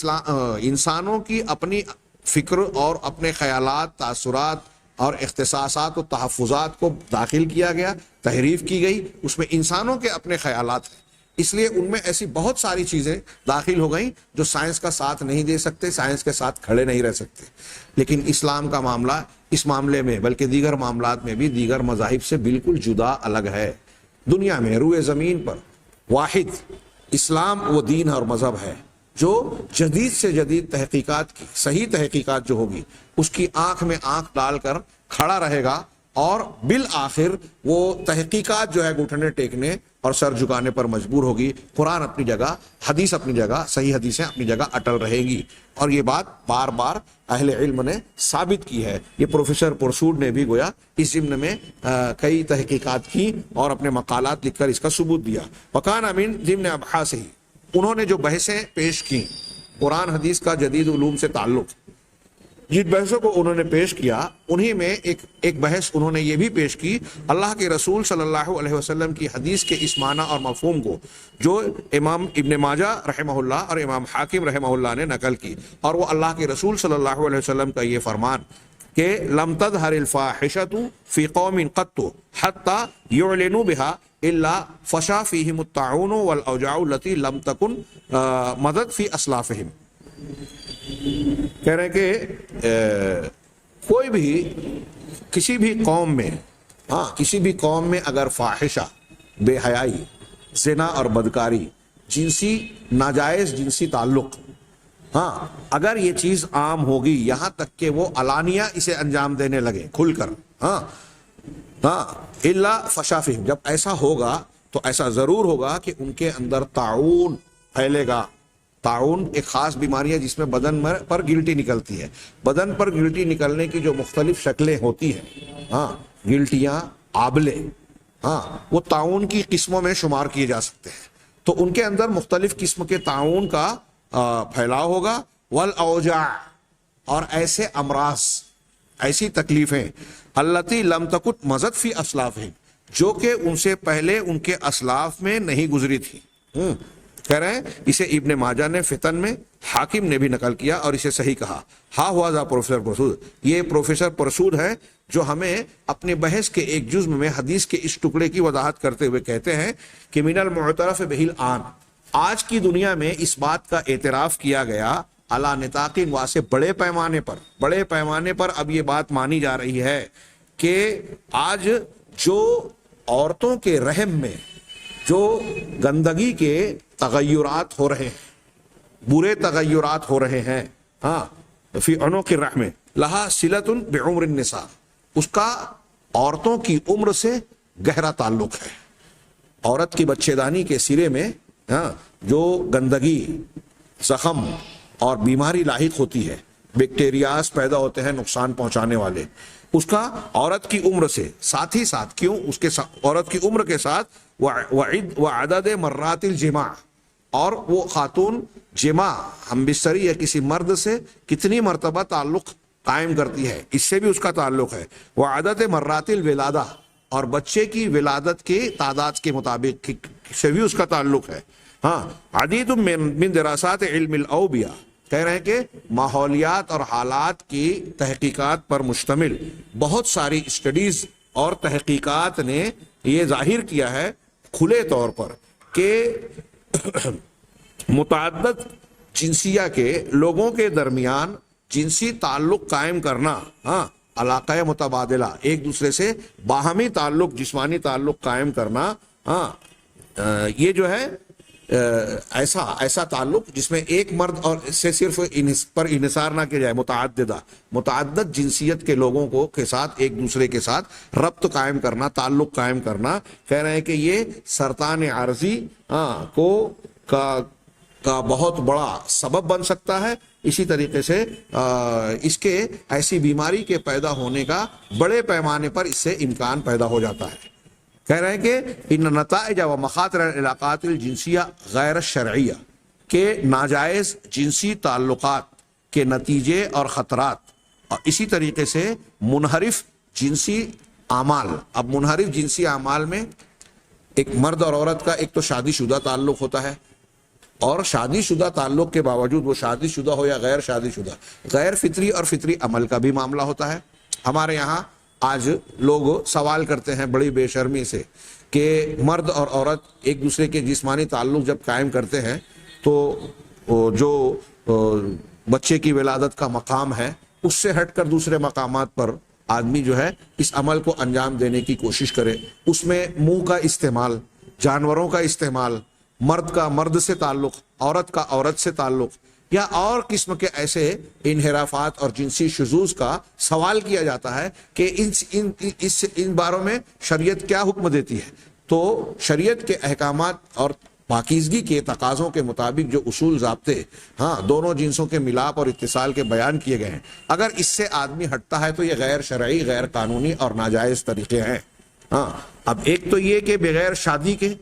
A: انسانوں کی اپنی فکر اور اپنے خیالات، تاثرات اور اختصاصات و تحفظات کو داخل کیا گیا، تحریف کی گئی، اس میں انسانوں کے اپنے خیالات ہیں، اس لیے ان میں ایسی بہت ساری چیزیں داخل ہو گئیں جو سائنس کا ساتھ نہیں دے سکتے، سائنس کے ساتھ کھڑے نہیں رہ سکتے۔ لیکن اسلام کا معاملہ اس معاملے میں بلکہ دیگر معاملات میں بھی دیگر مذاہب سے بالکل جدا الگ ہے۔ دنیا میں روئے زمین پر واحد اسلام وہ دین اور مذہب ہے جو جدید سے جدید تحقیقات کی صحیح تحقیقات جو ہوگی اس کی آنکھ میں آنکھ ڈال کر کھڑا رہے گا اور بالآخر وہ تحقیقات جو ہے گھٹنے ٹیکنے اور سر جھکانے پر مجبور ہوگی۔ قرآن اپنی جگہ، حدیث اپنی جگہ، صحیح حدیثیں اپنی جگہ اٹل رہے گی، اور یہ بات بار بار اہل علم نے ثابت کی ہے۔ یہ پروفیسر پرسوڈ نے بھی گویا اس ضمن میں کئی تحقیقات کی اور اپنے مقالات لکھ کر اس کا ثبوت دیا۔ وکان امین ضمن ابحاث ہی، انہوں نے جو بحثیں پیش کی قرآن حدیث کا جدید علوم سے تعلق، جن بحثوں کو انہوں نے پیش کیا انہی میں ایک بحث انہوں نے یہ بھی پیش کی اللہ کے رسول صلی اللہ علیہ وسلم کی حدیث کے اس معنی اور مفہوم کو جو امام ابن ماجہ رحمہ اللہ اور امام حاکم رحمہ اللہ نے نقل کی، اور وہ اللہ کے رسول صلی اللہ علیہ وسلم کا یہ فرمان کہ لم تظہر الفاحشۃ فی قوم قط حتی یعلنوا بها الا فشا فیہم الطاعون والاوجاع التي لم تکن مضت فی اسلافہم۔ کہہ رہے ہیں کہ کوئی بھی کسی بھی قوم میں کسی بھی قوم میں اگر فاحشہ، بے حیائی، زنا اور بدکاری، جنسی ناجائز جنسی تعلق، اگر یہ چیز عام ہوگی یہاں تک کہ وہ علانیہ اسے انجام دینے لگے کھل کر، الا فشا فیہم، جب ایسا ہوگا تو ایسا ضرور ہوگا کہ ان کے اندر طاعون پھیلے گا۔ طاعون ایک خاص بیماری ہے جس میں بدن پر گلٹی نکلتی ہے۔ بدن پر گلٹی نکلنے کی جو مختلف شکلیں ہوتی ہیں، گلٹیاں، آبلے، وہ طاعون کی قسموں میں شمار کیے جا سکتے ہیں۔ تو ان کے اندر مختلف قسم کے طاعون کا پھیلاؤ ہوگا، والاوجاع، اور ایسے امراض، ایسی تکلیفیں، التی لم تکن مضت فی اسلافہم، جو کہ ان سے پہلے ان کے اسلاف میں نہیں گزری تھی۔ کہہ رہے ہیں اسے ابن ماجہ نے فتن میں، حاکم نے بھی نقل کیا اور اسے صحیح کہا۔ ہوا ذا پروفیسر پرسود، یہ پروفیسر پرسود ہے جو ہمیں اپنے بحث کے ایک جزم میں حدیث کے اس ٹکڑے کی وضاحت کرتے ہوئے کہتے ہیں کہ من المعترف بہ الآن، آج کی دنیا میں اس بات کا اعتراف کیا گیا علی نطاق واسع، بڑے پیمانے پر اب یہ بات مانی جا رہی ہے کہ آج جو عورتوں کے رحم میں جو گندگی کے تغیرات ہو رہے ہیں، برے تغیرات ہو رہے ہیں، فی عنق الرحم لہا صلۃ بعمر النساء، اس کا عورتوں کی عمر سے گہرا تعلق ہے۔ عورت کی بچے دانی کے سرے میں جو گندگی، زخم اور بیماری لاحق ہوتی ہے، بیکٹیریاز پیدا ہوتے ہیں نقصان پہنچانے والے، اس کا عورت کی عمر سے ساتھ ہی ساتھ، کیوں اس کے عورت کی عمر کے ساتھ وعدد مرات الجماع، اور وہ خاتون جماع، ہم بستری یا کسی مرد سے کتنی مرتبہ تعلق قائم کرتی ہے، اس سے بھی اس کا تعلق ہے۔ وعدد مرات الولادہ، اور بچے کی ولادت کی تعداد کے مطابق سے بھی اس کا تعلق ہے۔ عدید من دراسات علم الاوبیاء، کہہ رہے ہیں کہ ماحولیات اور حالات کی تحقیقات پر مشتمل بہت ساری اسٹڈیز اور تحقیقات نے یہ ظاہر کیا ہے کھلے طور پر کہ متعدد جنسیہ کے لوگوں کے درمیان جنسی تعلق قائم کرنا، علاقہ متبادلہ، ایک دوسرے سے باہمی تعلق، جسمانی تعلق قائم کرنا، یہ جو ہے ایسا تعلق جس میں ایک مرد اور سے صرف پر انحصار نہ کیا جائے، متعدد جنسیت کے لوگوں کو کے ساتھ ایک دوسرے کے ساتھ ربط قائم کرنا، تعلق قائم کرنا، کہہ رہے ہیں کہ یہ سرطان عارضی کو کا بہت بڑا سبب بن سکتا ہے. اسی طریقے سے اس کے ایسی بیماری کے پیدا ہونے کا بڑے پیمانے پر اس سے امکان پیدا ہو جاتا ہے. کہہ رہے ہیں کہ ان نتائج و مخاطر العلاقات الجنسیہ غیر شرعیہ، کہ ناجائز جنسی تعلقات کے نتیجے اور خطرات، اور اسی طریقے سے منحرف جنسی اعمال. اب منحرف جنسی اعمال میں ایک مرد اور عورت کا ایک تو شادی شدہ تعلق ہوتا ہے، اور شادی شدہ تعلق کے باوجود وہ شادی شدہ ہو یا غیر شادی شدہ، غیر فطری اور فطری عمل کا بھی معاملہ ہوتا ہے. ہمارے یہاں آج لوگ سوال کرتے ہیں بڑی بے شرمی سے کہ مرد اور عورت ایک دوسرے کے جسمانی تعلق جب قائم کرتے ہیں تو جو بچے کی ولادت کا مقام ہے اس سے ہٹ کر دوسرے مقامات پر آدمی جو ہے اس عمل کو انجام دینے کی کوشش کرے. اس میں منہ کا استعمال، جانوروں کا استعمال، مرد کا مرد سے تعلق، عورت کا عورت سے تعلق، یا اور قسم کے ایسے انحرافات اور جنسی شذوذ کا سوال کیا جاتا ہے کہ ان باروں میں شریعت کیا حکم دیتی ہے. تو شریعت کے احکامات اور پاکیزگی کے تقاضوں کے مطابق جو اصول ضابطے دونوں جنسوں کے ملاپ اور اتصال کے بیان کیے گئے ہیں، اگر اس سے آدمی ہٹتا ہے تو یہ غیر شرعی، غیر قانونی اور ناجائز طریقے ہیں. اب ایک تو یہ کہ بغیر شادی کے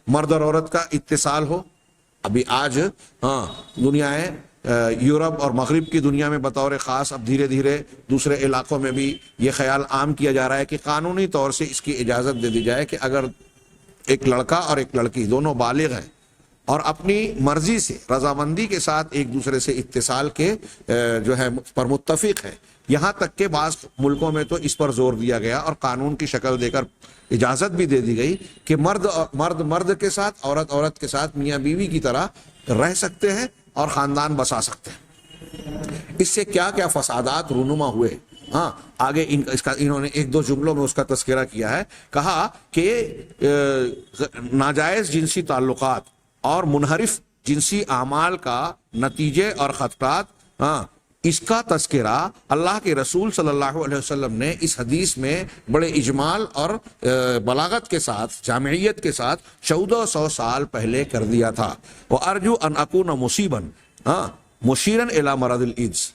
A: مرد اور عورت کا اتصال ہو. ابھی آج دنیا یورپ اور مغرب کی دنیا میں بطور خاص اب دھیرے دھیرے دوسرے علاقوں میں بھی یہ خیال عام کیا جا رہا ہے کہ قانونی طور سے اس کی اجازت دے دی جائے کہ اگر ایک لڑکا اور ایک لڑکی دونوں بالغ ہیں اور اپنی مرضی سے رضامندی کے ساتھ ایک دوسرے سے اتصال کے جو ہے پر متفق ہیں، یہاں تک کہ بعض ملکوں میں تو اس پر زور دیا گیا اور قانون کی شکل دے کر اجازت بھی دے دی گئی کہ مرد کے ساتھ، عورت کے ساتھ میاں بیوی کی طرح رہ سکتے ہیں اور خاندان بسا سکتے ہیں. اس سے کیا کیا فسادات رونما ہوئے. آگے انہوں نے ایک دو جملوں میں اس کا تذکرہ کیا ہے. کہا کہ ناجائز جنسی تعلقات اور منحرف جنسی اعمال کا نتیجے اور خطرات، اس کا تذکرہ اللہ کے رسول صلی اللہ علیہ وسلم نے اس حدیث میں بڑے اجمال اور بلاغت کے ساتھ، جامعیت کے ساتھ 1400 سال پہلے کر دیا تھا. وَأَرْجُو أَنْ أَكُونَ مُصِيبًا مُشِيرًا إِلَى مَرَضِ الْإِيدْز.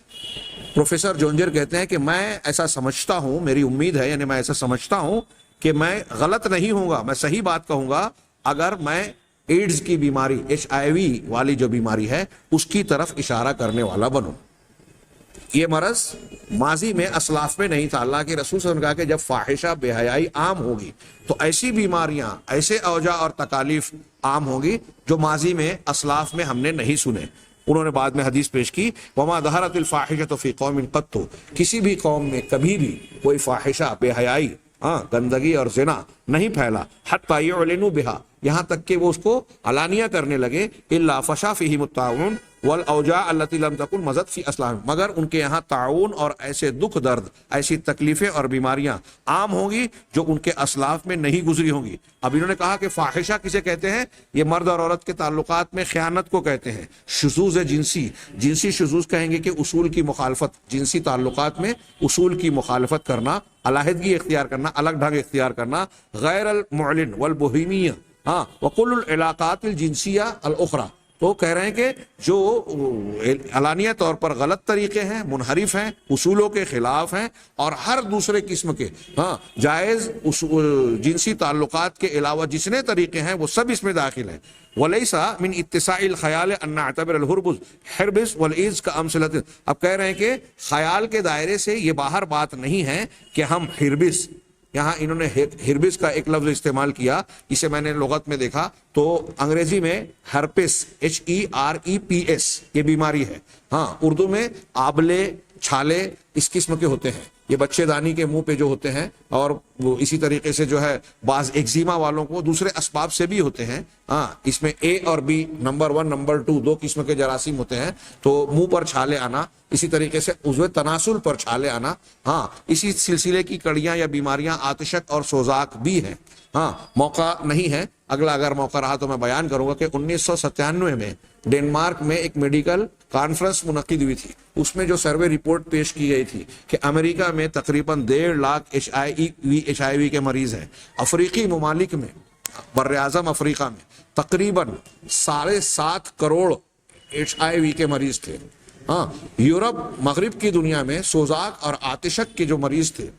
A: پروفیسر جونجر کہتے ہیں کہ میں ایسا سمجھتا ہوں، میری امید ہے، یعنی میں ایسا سمجھتا ہوں کہ میں غلط نہیں ہوں گا، میں صحیح بات کہوں گا اگر میں ایڈز کی بیماری، HIV والی جو بیماری ہے اس کی طرف اشارہ کرنے والا بنوں. یہ مرض ماضی میں اسلاف میں نہیں تھا. اللہ کے رسول صلی اللہ علیہ وسلم نے کہا کہ جب فاحشہ، بے حیائی عام ہوگی تو ایسی بیماریاں، ایسے اوجاع اور تکالیف عام ہوگی جو ماضی میں اسلاف میں ہم نے نہیں سنے. انہوں نے بعد میں حدیث پیش کی وما ظہرت الفاحشۃ فی قوم قط، کسی بھی قوم میں کبھی بھی کوئی فاحشہ، بے حیائی، گندگی اور زنا نہیں پھیلا حتی یعلنوا بها، یہاں تک کہ وہ اس کو علانیہ کرنے لگے، الا فشا فیہم الطاعون والاوجاع التي لم تكن مضت فی اسلام، مگر ان کے یہاں تعاون اور ایسے دکھ درد، ایسی تکلیفیں اور بیماریاں عام ہوں گی جو ان کے اسلاف میں نہیں گزری ہوں گی. اب انہوں نے کہا کہ فاحشہ کسے کہتے ہیں؟ یہ مرد اور عورت کے تعلقات میں خیانت کو کہتے ہیں. شذوذ جنسی شذوذ کہیں گے کہ اصول کی مخالفت، جنسی تعلقات میں اصول کی مخالفت کرنا، علیحدگی اختیار کرنا، الگ ڈھنگ اختیار کرنا، غیر المعلن والبہیمیہ وکل العلاقات الجنسیہ الاخرى. تو کہہ رہے ہیں کہ جو علانیہ طور پر غلط طریقے ہیں، منحرف ہیں، اصولوں کے خلاف ہیں، اور ہر دوسرے قسم کے جائز جنسی تعلقات کے علاوہ جتنے طریقے ہیں وہ سب اس میں داخل ہیں. وَلَيْسَ مِنْ اتِّسَاعِ الْخَيَالِ أَنْ نَعْتَبِرَ الْحِرْبِسْ وَالْإِيدْز كَأَمْثِلَةٍ. اب کہہ رہے ہیں کہ خیال کے دائرے سے یہ باہر بات نہیں ہے کہ ہم ہربس، یہاں انہوں نے ہربس کا ایک لفظ استعمال کیا، اسے میں نے لغت میں دیکھا تو انگریزی میں ہرپس، HEREPS یہ بیماری ہے. اردو میں آبلے، چھالے اس قسم کے ہوتے ہیں، یہ بچے دانی کے منہ پہ جو ہوتے ہیں، اور وہ اسی طریقے سے جو ہے بعض ایگزیما والوں کو دوسرے اسباب سے بھی ہوتے ہیں. اس میں A اور B، نمبر 1 نمبر 2 دو قسم کے جراثیم ہوتے ہیں. تو منہ پر چھالے آنا، اسی طریقے سے عضو تناسل پر چھالے آنا، اسی سلسلے کی کڑیاں یا بیماریاں آتشک اور سوزاک بھی ہیں. موقع نہیں ہے، اگلا اگر موقع رہا تو میں بیان کروں گا کہ 1997 میں ڈنمارک میں ایک میڈیکل کانفرنس منعقد ہوئی تھی. اس میں جو سروے رپورٹ پیش کی گئی تھی کہ امریکہ میں تقریباً 1.5 لاکھ HIV کے مریض ہیں. افریقی ممالک میں، بر اعظم افریقہ میں تقریباً 7.5 کروڑ HIV کے مریض تھے. ہاں یورپ مغرب کی دنیا میں سوزاک اور آتشک کے جو مریض تھے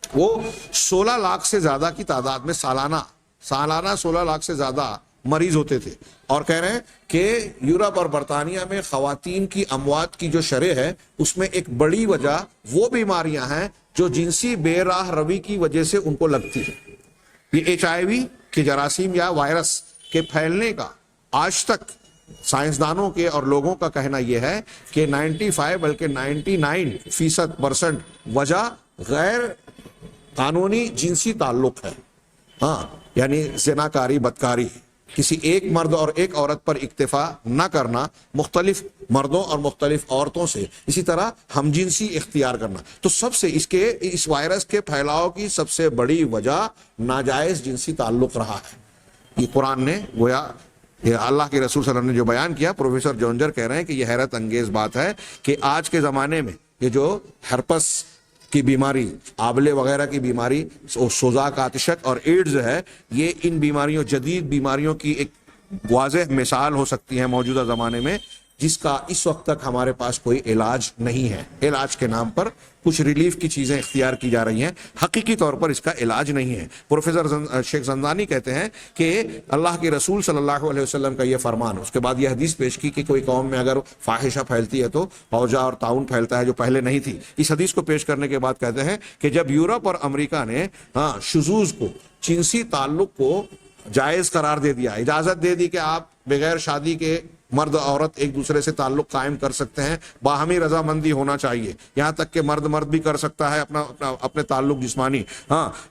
A: وہ 16 لاکھ سے زیادہ کی تعداد میں سالانہ 16 لاکھ سے زیادہ مریض ہوتے تھے. اور کہہ رہے ہیں کہ یورپ اور برطانیہ میں خواتین کی اموات کی جو شرح ہے اس میں ایک بڑی وجہ وہ بیماریاں ہیں جو جنسی بے راہ روی کی وجہ سے ان کو لگتی ہے. یہ HIV کے جراثیم یا وائرس کے پھیلنے کا آج تک سائنسدانوں کے اور لوگوں کا کہنا یہ ہے کہ 95 بلکہ 99% وجہ غیر قانونی جنسی تعلق ہے. ہاں یعنی زناکاری، بدکاری، کسی ایک مرد اور ایک عورت پر اکتفا نہ کرنا، مختلف مردوں اور مختلف عورتوں سے اسی طرح ہم جنسی اختیار کرنا. تو سب سے اس وائرس کے پھیلاؤ کی سب سے بڑی وجہ ناجائز جنسی تعلق رہا ہے. یہ قرآن نے گویا یہ اللہ کے رسول صلی اللہ علیہ وسلم نے جو بیان کیا. پروفیسر جونجر کہہ رہے ہیں کہ یہ حیرت انگیز بات ہے کہ آج کے زمانے میں یہ جو ہرپس کی بیماری، آبلے وغیرہ کی بیماری، سوزاک، آتشک اور ایڈز ہے، یہ ان بیماریوں، جدید بیماریوں کی ایک واضح مثال ہو سکتی ہے موجودہ زمانے میں، جس کا اس وقت تک ہمارے پاس کوئی علاج نہیں ہے. علاج کے نام پر کچھ ریلیف کی چیزیں اختیار کی جا رہی ہیں، حقیقی طور پر اس کا علاج نہیں ہے. پروفیسر شیخ زندانی کہتے ہیں کہ اللہ کے رسول صلی اللہ علیہ وسلم کا یہ فرمان، اس کے بعد یہ حدیث پیش کی کہ کوئی قوم میں اگر فاحشہ پھیلتی ہے تو اوجاع اور طاعون پھیلتا ہے جو پہلے نہیں تھی. اس حدیث کو پیش کرنے کے بعد کہتے ہیں کہ جب یورپ اور امریکہ نے شذوذ کو، جنسی تعلق کو جائز قرار دے دیا، اجازت دے دی کہ آپ بغیر شادی کے مرد عورت ایک دوسرے سے تعلق قائم کر سکتے ہیں، باہمی رضامندی ہونا چاہیے، یہاں تک کہ مرد بھی کر سکتا ہے اپنے تعلق جسمانی.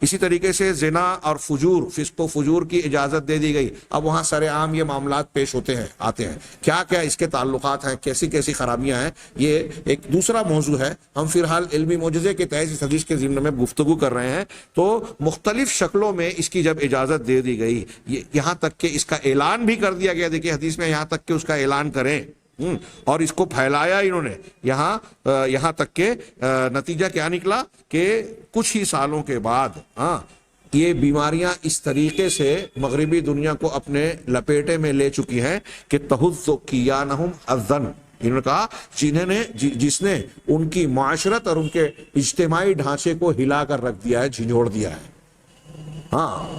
A: اسی طریقے سے زنا اور فجور، فسق و فجور کی اجازت دے دی گئی. اب وہاں سر عام یہ معاملات پیش آتے ہیں. کیا کیا اس کے تعلقات ہیں، کیسی کیسی خرابیاں ہیں، یہ ایک دوسرا موضوع ہے. ہم فی الحال علمی معجزے کے تحت اس حدیث کے ضمن میں گفتگو کر رہے ہیں. تو مختلف شکلوں میں اس کی جب اجازت دے دی گئی، یہاں تک کہ اس کا اعلان بھی کر دیا گیا. دیکھیے حدیث میں یہاں تک کہ اس کا اعلان کریں اور اس کو پھیلایا انہوں نے، یہاں تک کہ نتیجہ کیا نکلا کہ کچھ ہی سالوں کے بعد یہ بیماریاں اس طریقے سے مغربی دنیا کو اپنے لپیٹے میں لے چکی ہیں کہ تحز کیانہم حظاً. انہوں نے کہا جس نے ان کی معاشرت اور ان کے اجتماعی ڈھانچے کو ہلا کر رکھ دیا ہے، جھنجھوڑ دیا ہے.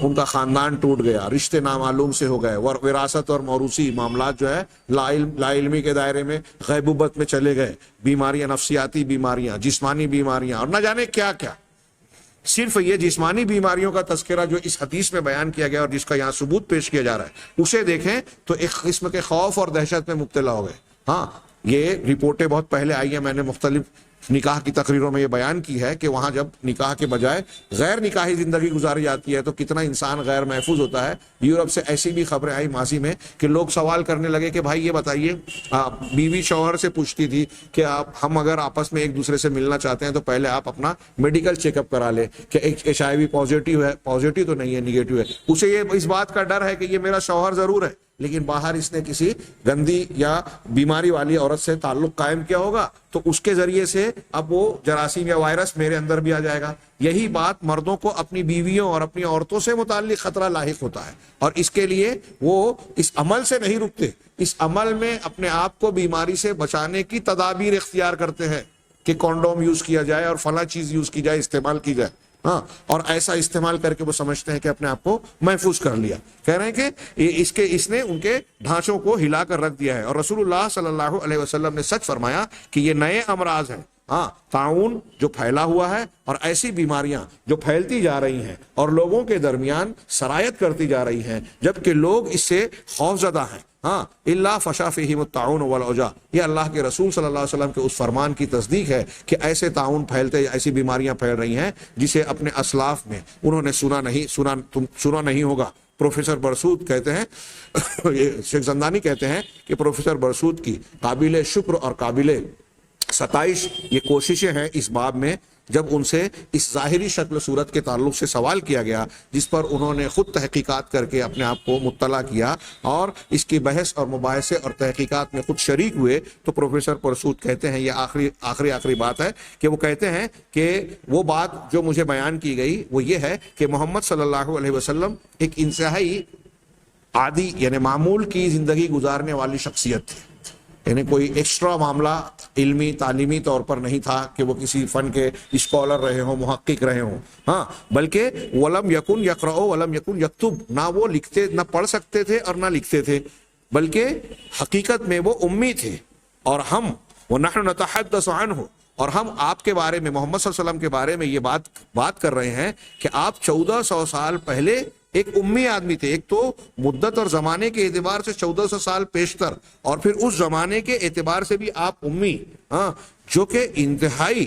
A: ان کا خاندان ٹوٹ گیا، رشتے نامعلوم سے ہو گئے، وراثت اور موروثی معاملات جو ہے لا علمی کے دائرے میں غیبوبت میں چلے گئے. بیماریاں، نفسیاتی بیماریاں، جسمانی بیماریاں اور نہ جانے کیا کیا. صرف یہ جسمانی بیماریوں کا تذکرہ جو اس حدیث میں بیان کیا گیا اور جس کا یہاں ثبوت پیش کیا جا رہا ہے، اسے دیکھیں تو ایک قسم کے خوف اور دہشت میں مبتلا ہو گئے. یہ رپورٹیں بہت پہلے آئی ہیں، میں نے مختلف نکاح کی تقریروں میں یہ بیان کی ہے کہ وہاں جب نکاح کے بجائے غیر نکاحی زندگی گزاری جاتی ہے تو کتنا انسان غیر محفوظ ہوتا ہے. یورپ سے ایسی بھی خبریں آئی ماضی میں کہ لوگ سوال کرنے لگے کہ بھائی یہ بتائیے، بیوی شوہر سے پوچھتی تھی کہ ہم اگر آپس میں ایک دوسرے سے ملنا چاہتے ہیں تو پہلے آپ اپنا میڈیکل چیک اپ کرا لیں کہ HIV پازیٹیو ہے، پازیٹیو تو نہیں ہے، نیگیٹو ہے. اسے یہ اس بات کا ڈر ہے کہ یہ میرا شوہر ضرور ہے لیکن باہر اس نے کسی گندی یا بیماری والی عورت سے تعلق قائم کیا ہوگا تو اس کے ذریعے سے اب وہ جراثیم یا وائرس میرے اندر بھی آ جائے گا. یہی بات مردوں کو اپنی بیویوں اور اپنی عورتوں سے متعلق خطرہ لاحق ہوتا ہے اور اس کے لیے وہ اس عمل سے نہیں رکتے، اس عمل میں اپنے آپ کو بیماری سے بچانے کی تدابیر اختیار کرتے ہیں کہ کونڈوم یوز کیا جائے اور فلاں چیز یوز کی جائے، استعمال کی جائے. اور ایسا استعمال کر کے وہ سمجھتے ہیں کہ اپنے آپ کو محفوظ کر لیا. کہہ رہے ہیں کہ اس نے ان کے ڈھانچوں کو ہلا کر رکھ دیا ہے. اور رسول اللہ صلی اللہ علیہ وسلم نے سچ فرمایا کہ یہ نئے امراض ہیں، طاعون جو پھیلا ہوا ہے اور ایسی بیماریاں جو پھیلتی جا رہی ہیں اور لوگوں کے درمیان سرایت کرتی جا رہی ہیں جبکہ لوگ اس سے خوف زدہ ہیں. اللہ فشا فیہم الطاعون والاوجاع، یہ اللہ کے رسول صلی اللہ علیہ وسلم کے اس فرمان کی تصدیق ہے کہ ایسے طاعون پھیلتے، ایسی بیماریاں پھیل رہی ہیں جسے اپنے اسلاف میں انہوں نے سنا نہیں ہوگا. پروفیسر برسود کہتے ہیں شیخ زندانی کہتے ہیں کہ پروفیسر برسود کی قابل شکر اور قابل ستائش یہ کوششیں ہیں اس باب میں جب ان سے اس ظاہری شکل صورت کے تعلق سے سوال کیا گیا جس پر انہوں نے خود تحقیقات کر کے اپنے آپ کو مطلع کیا اور اس کی بحث اور مباحثے اور تحقیقات میں خود شریک ہوئے. تو پروفیسر پرسود کہتے ہیں، یہ آخری بات ہے کہ وہ کہتے ہیں کہ وہ بات جو مجھے بیان کی گئی وہ یہ ہے کہ محمد صلی اللہ علیہ وسلم ایک انتہائی عادی یعنی معمول کی زندگی گزارنے والی شخصیت تھی. یعنی کوئی ایکسٹرا معاملہ علمی تعلیمی طور پر نہیں تھا کہ وہ کسی فن کے اسکالر رہے ہوں، محقق رہے ہوں، ہاں، بلکہ ولم یکن یقرأ ولم یکن یکتب، نہ وہ لکھتے، نہ پڑھ سکتے تھے اور نہ لکھتے تھے، بلکہ حقیقت میں وہ امی تھے۔ اور ہم وَنَحْنُ نَتَحَدَّثُ عَنْهُ، اور ہم آپ کے بارے میں، محمد صلی اللہ علیہ وسلم کے بارے میں یہ بات کر رہے ہیں کہ آپ 1400 سال پہلے ایک امی آدمی تھے۔ ایک تو مدت اور زمانے کے اعتبار سے 1400 سال پیشتر، اور پھر اس زمانے کے اعتبار سے بھی آپ امی، جو کہ انتہائی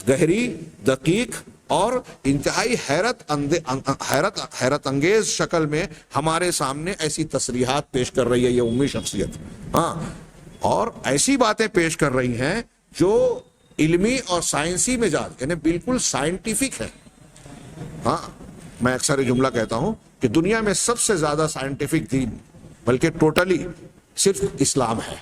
A: گہری، دقیق اور انتہائی حیرت انگیز شکل میں ہمارے سامنے ایسی تصریحات پیش کر رہی ہے یہ امی شخصیت، اور ایسی باتیں پیش کر رہی ہیں جو علمی اور سائنسی مزاج، یعنی بالکل سائنٹیفک ہے۔ میں اکثر یہ جملہ کہتا ہوں کہ دنیا میں سب سے زیادہ سائنٹیفک دین بلکہ ٹوٹلی صرف اسلام ہے۔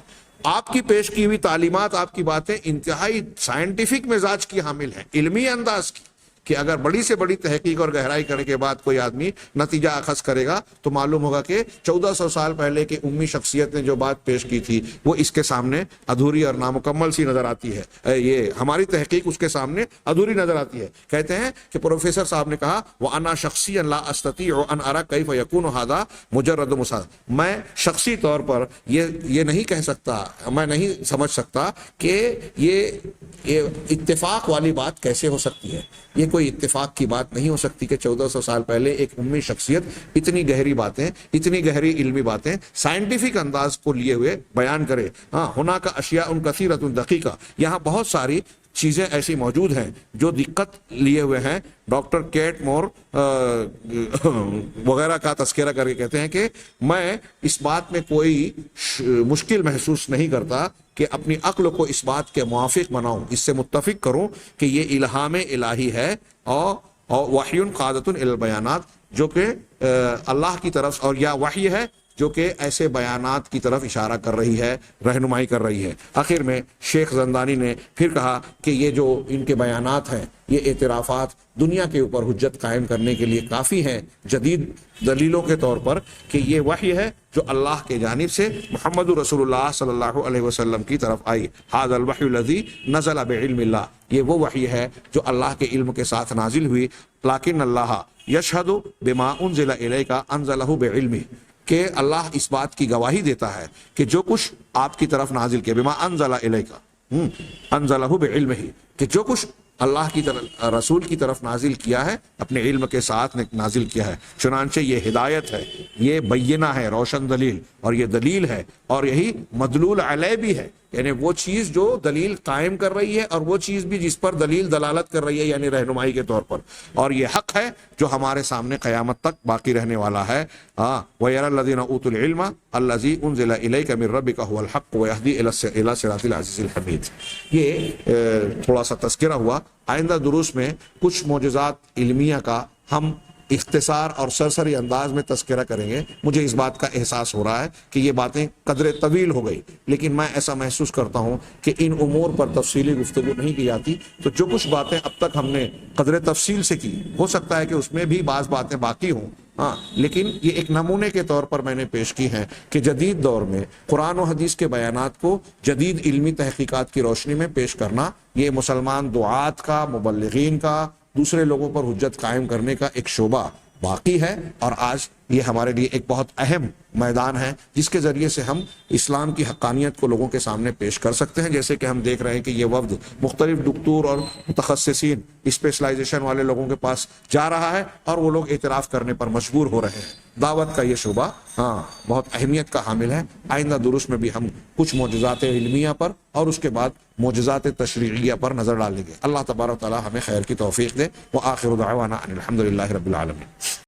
A: آپ کی پیش کی ہوئی تعلیمات، آپ کی باتیں انتہائی سائنٹیفک مزاج کی حامل ہیں، علمی انداز کی، کہ اگر بڑی سے بڑی تحقیق اور گہرائی کرنے کے بعد کوئی آدمی نتیجہ اخذ کرے گا تو معلوم ہوگا کہ 1400 سال پہلے کی امی شخصیت نے جو بات پیش کی تھی وہ اس کے سامنے ادھوری اور نامکمل سی نظر آتی ہے، یہ ہماری تحقیق اس کے سامنے ادھوری نظر آتی ہے۔ کہتے ہیں کہ پروفیسر صاحب نے کہا وَأَنَا شَخْصِيًا لَا أَسْتَطِيعُ أَنْ أَرَى كَيْفَ يَكُونُ هَذَا مُجَرَّدُ مُشَاهَدَةٍ، میں شخصی طور پر یہ نہیں کہہ سکتا، میں نہیں سمجھ سکتا کہ یہ اتفاق والی بات کیسے ہو سکتی ہے۔ یہ کوئی اتفاق کی بات نہیں ہو سکتی کہ 1400 سال پہلے ایک امی شخصیت اتنی گہری باتیں، اتنی گہری علمی باتیں سائنٹیفک انداز کو لیے ہوئے بیان کرے۔ ہونا کا اشیاء کثیرۃ دقیقہ، یہاں بہت ساری چیزیں ایسی موجود ہیں جو دقت لیے ہوئے ہیں۔ ڈاکٹر کیٹ مور وغیرہ کا تذکرہ کر کے کہتے ہیں کہ میں اس بات میں کوئی مشکل محسوس نہیں کرتا کہ اپنی عقل کو اس بات کے موافق بناؤں، اس سے متفق کروں کہ یہ الہام الہی ہے اور وحی قادۃ الی البیانات، جو کہ اللہ کی طرف، اور یا وحی ہے جو کہ ایسے بیانات کی طرف اشارہ کر رہی ہے، رہنمائی کر رہی ہے۔ آخر میں شیخ زندانی نے پھر کہا کہ یہ جو ان کے بیانات ہیں، یہ اعترافات دنیا کے اوپر حجت قائم کرنے کے لیے کافی ہیں، جدید دلیلوں کے طور پر، کہ یہ وحی ہے جو اللہ کے جانب سے محمد رسول اللہ صلی اللہ علیہ وسلم کی طرف آئی۔ ھذا الوحی الذی نزل بعلم اللہ، یہ وہ وحی ہے جو اللہ کے علم کے ساتھ نازل ہوئی۔ لیکن اللہ یشہد بما انزل الیک انزلہ بعلمہ، کہ اللہ اس بات کی گواہی دیتا ہے کہ جو کچھ آپ کی طرف نازل کیا، بما انزل الیک انزلہ بعلمہ، کہ جو کچھ اللہ کی طرف، رسول کی طرف نازل کیا ہے اپنے علم کے ساتھ نازل کیا ہے۔ چنانچہ یہ ہدایت ہے، یہ بینہ ہے، روشن دلیل، اور یہ دلیل ہے، اور یہی مدلول علیہ بھی ہے، یعنی وہ چیز جو دلیل قائم کر رہی ہے اور وہ چیز بھی جس پر دلیل دلالت کر رہی ہے، یعنی رہنمائی کے طور پر، اور یہ حق ہے جو ہمارے سامنے قیامت تک باقی رہنے والا ہے۔ وَيَرَى الَّذِينَ أُوتُوا الْعِلْمَ الَّذِي أُنزِلَ إِلَيْكَ مِن رَّبِّكَ هُوَ الْحَقُّ وَيَهْدِي إِلَى صِرَاطِ الْعَزِيزِ الْحَمِيدِ۔ یہ تھوڑا سا تذکرہ ہوا۔ آئندہ دروس میں کچھ معجزات علمیہ کا ہم اختصار اور سرسری انداز میں تذکرہ کریں گے۔ مجھے اس بات کا احساس ہو رہا ہے کہ یہ باتیں قدر طویل ہو گئی، لیکن میں ایسا محسوس کرتا ہوں کہ ان امور پر تفصیلی گفتگو نہیں کی جاتی، تو جو کچھ باتیں اب تک ہم نے قدر تفصیل سے کی، ہو سکتا ہے کہ اس میں بھی بعض باتیں باقی ہوں، لیکن یہ ایک نمونے کے طور پر میں نے پیش کی ہیں کہ جدید دور میں قرآن و حدیث کے بیانات کو جدید علمی تحقیقات کی روشنی میں پیش کرنا، یہ مسلمان دعات کا، مبلغین کا، دوسرے لوگوں پر حجت قائم کرنے کا ایک شعبہ باقی ہے، اور آج یہ ہمارے لیے ایک بہت اہم میدان ہے جس کے ذریعے سے ہم اسلام کی حقانیت کو لوگوں کے سامنے پیش کر سکتے ہیں۔ جیسے کہ ہم دیکھ رہے ہیں کہ یہ وفد مختلف دکتور اور متخصصین، اسپیشلائزیشن والے لوگوں کے پاس جا رہا ہے، اور وہ لوگ اعتراف کرنے پر مجبور ہو رہے ہیں۔ دعوت کا یہ شعبہ بہت اہمیت کا حامل ہے۔ آئندہ دروس میں بھی ہم کچھ معجزات علمیہ پر اور اس کے بعد معجزات تشریعیہ پر نظر ڈالیں گے۔ اللہ تبارک و تعالی ہمیں خیر کی توفیق دے۔ وآخر دعوانا ان الحمد للہ رب العالمین۔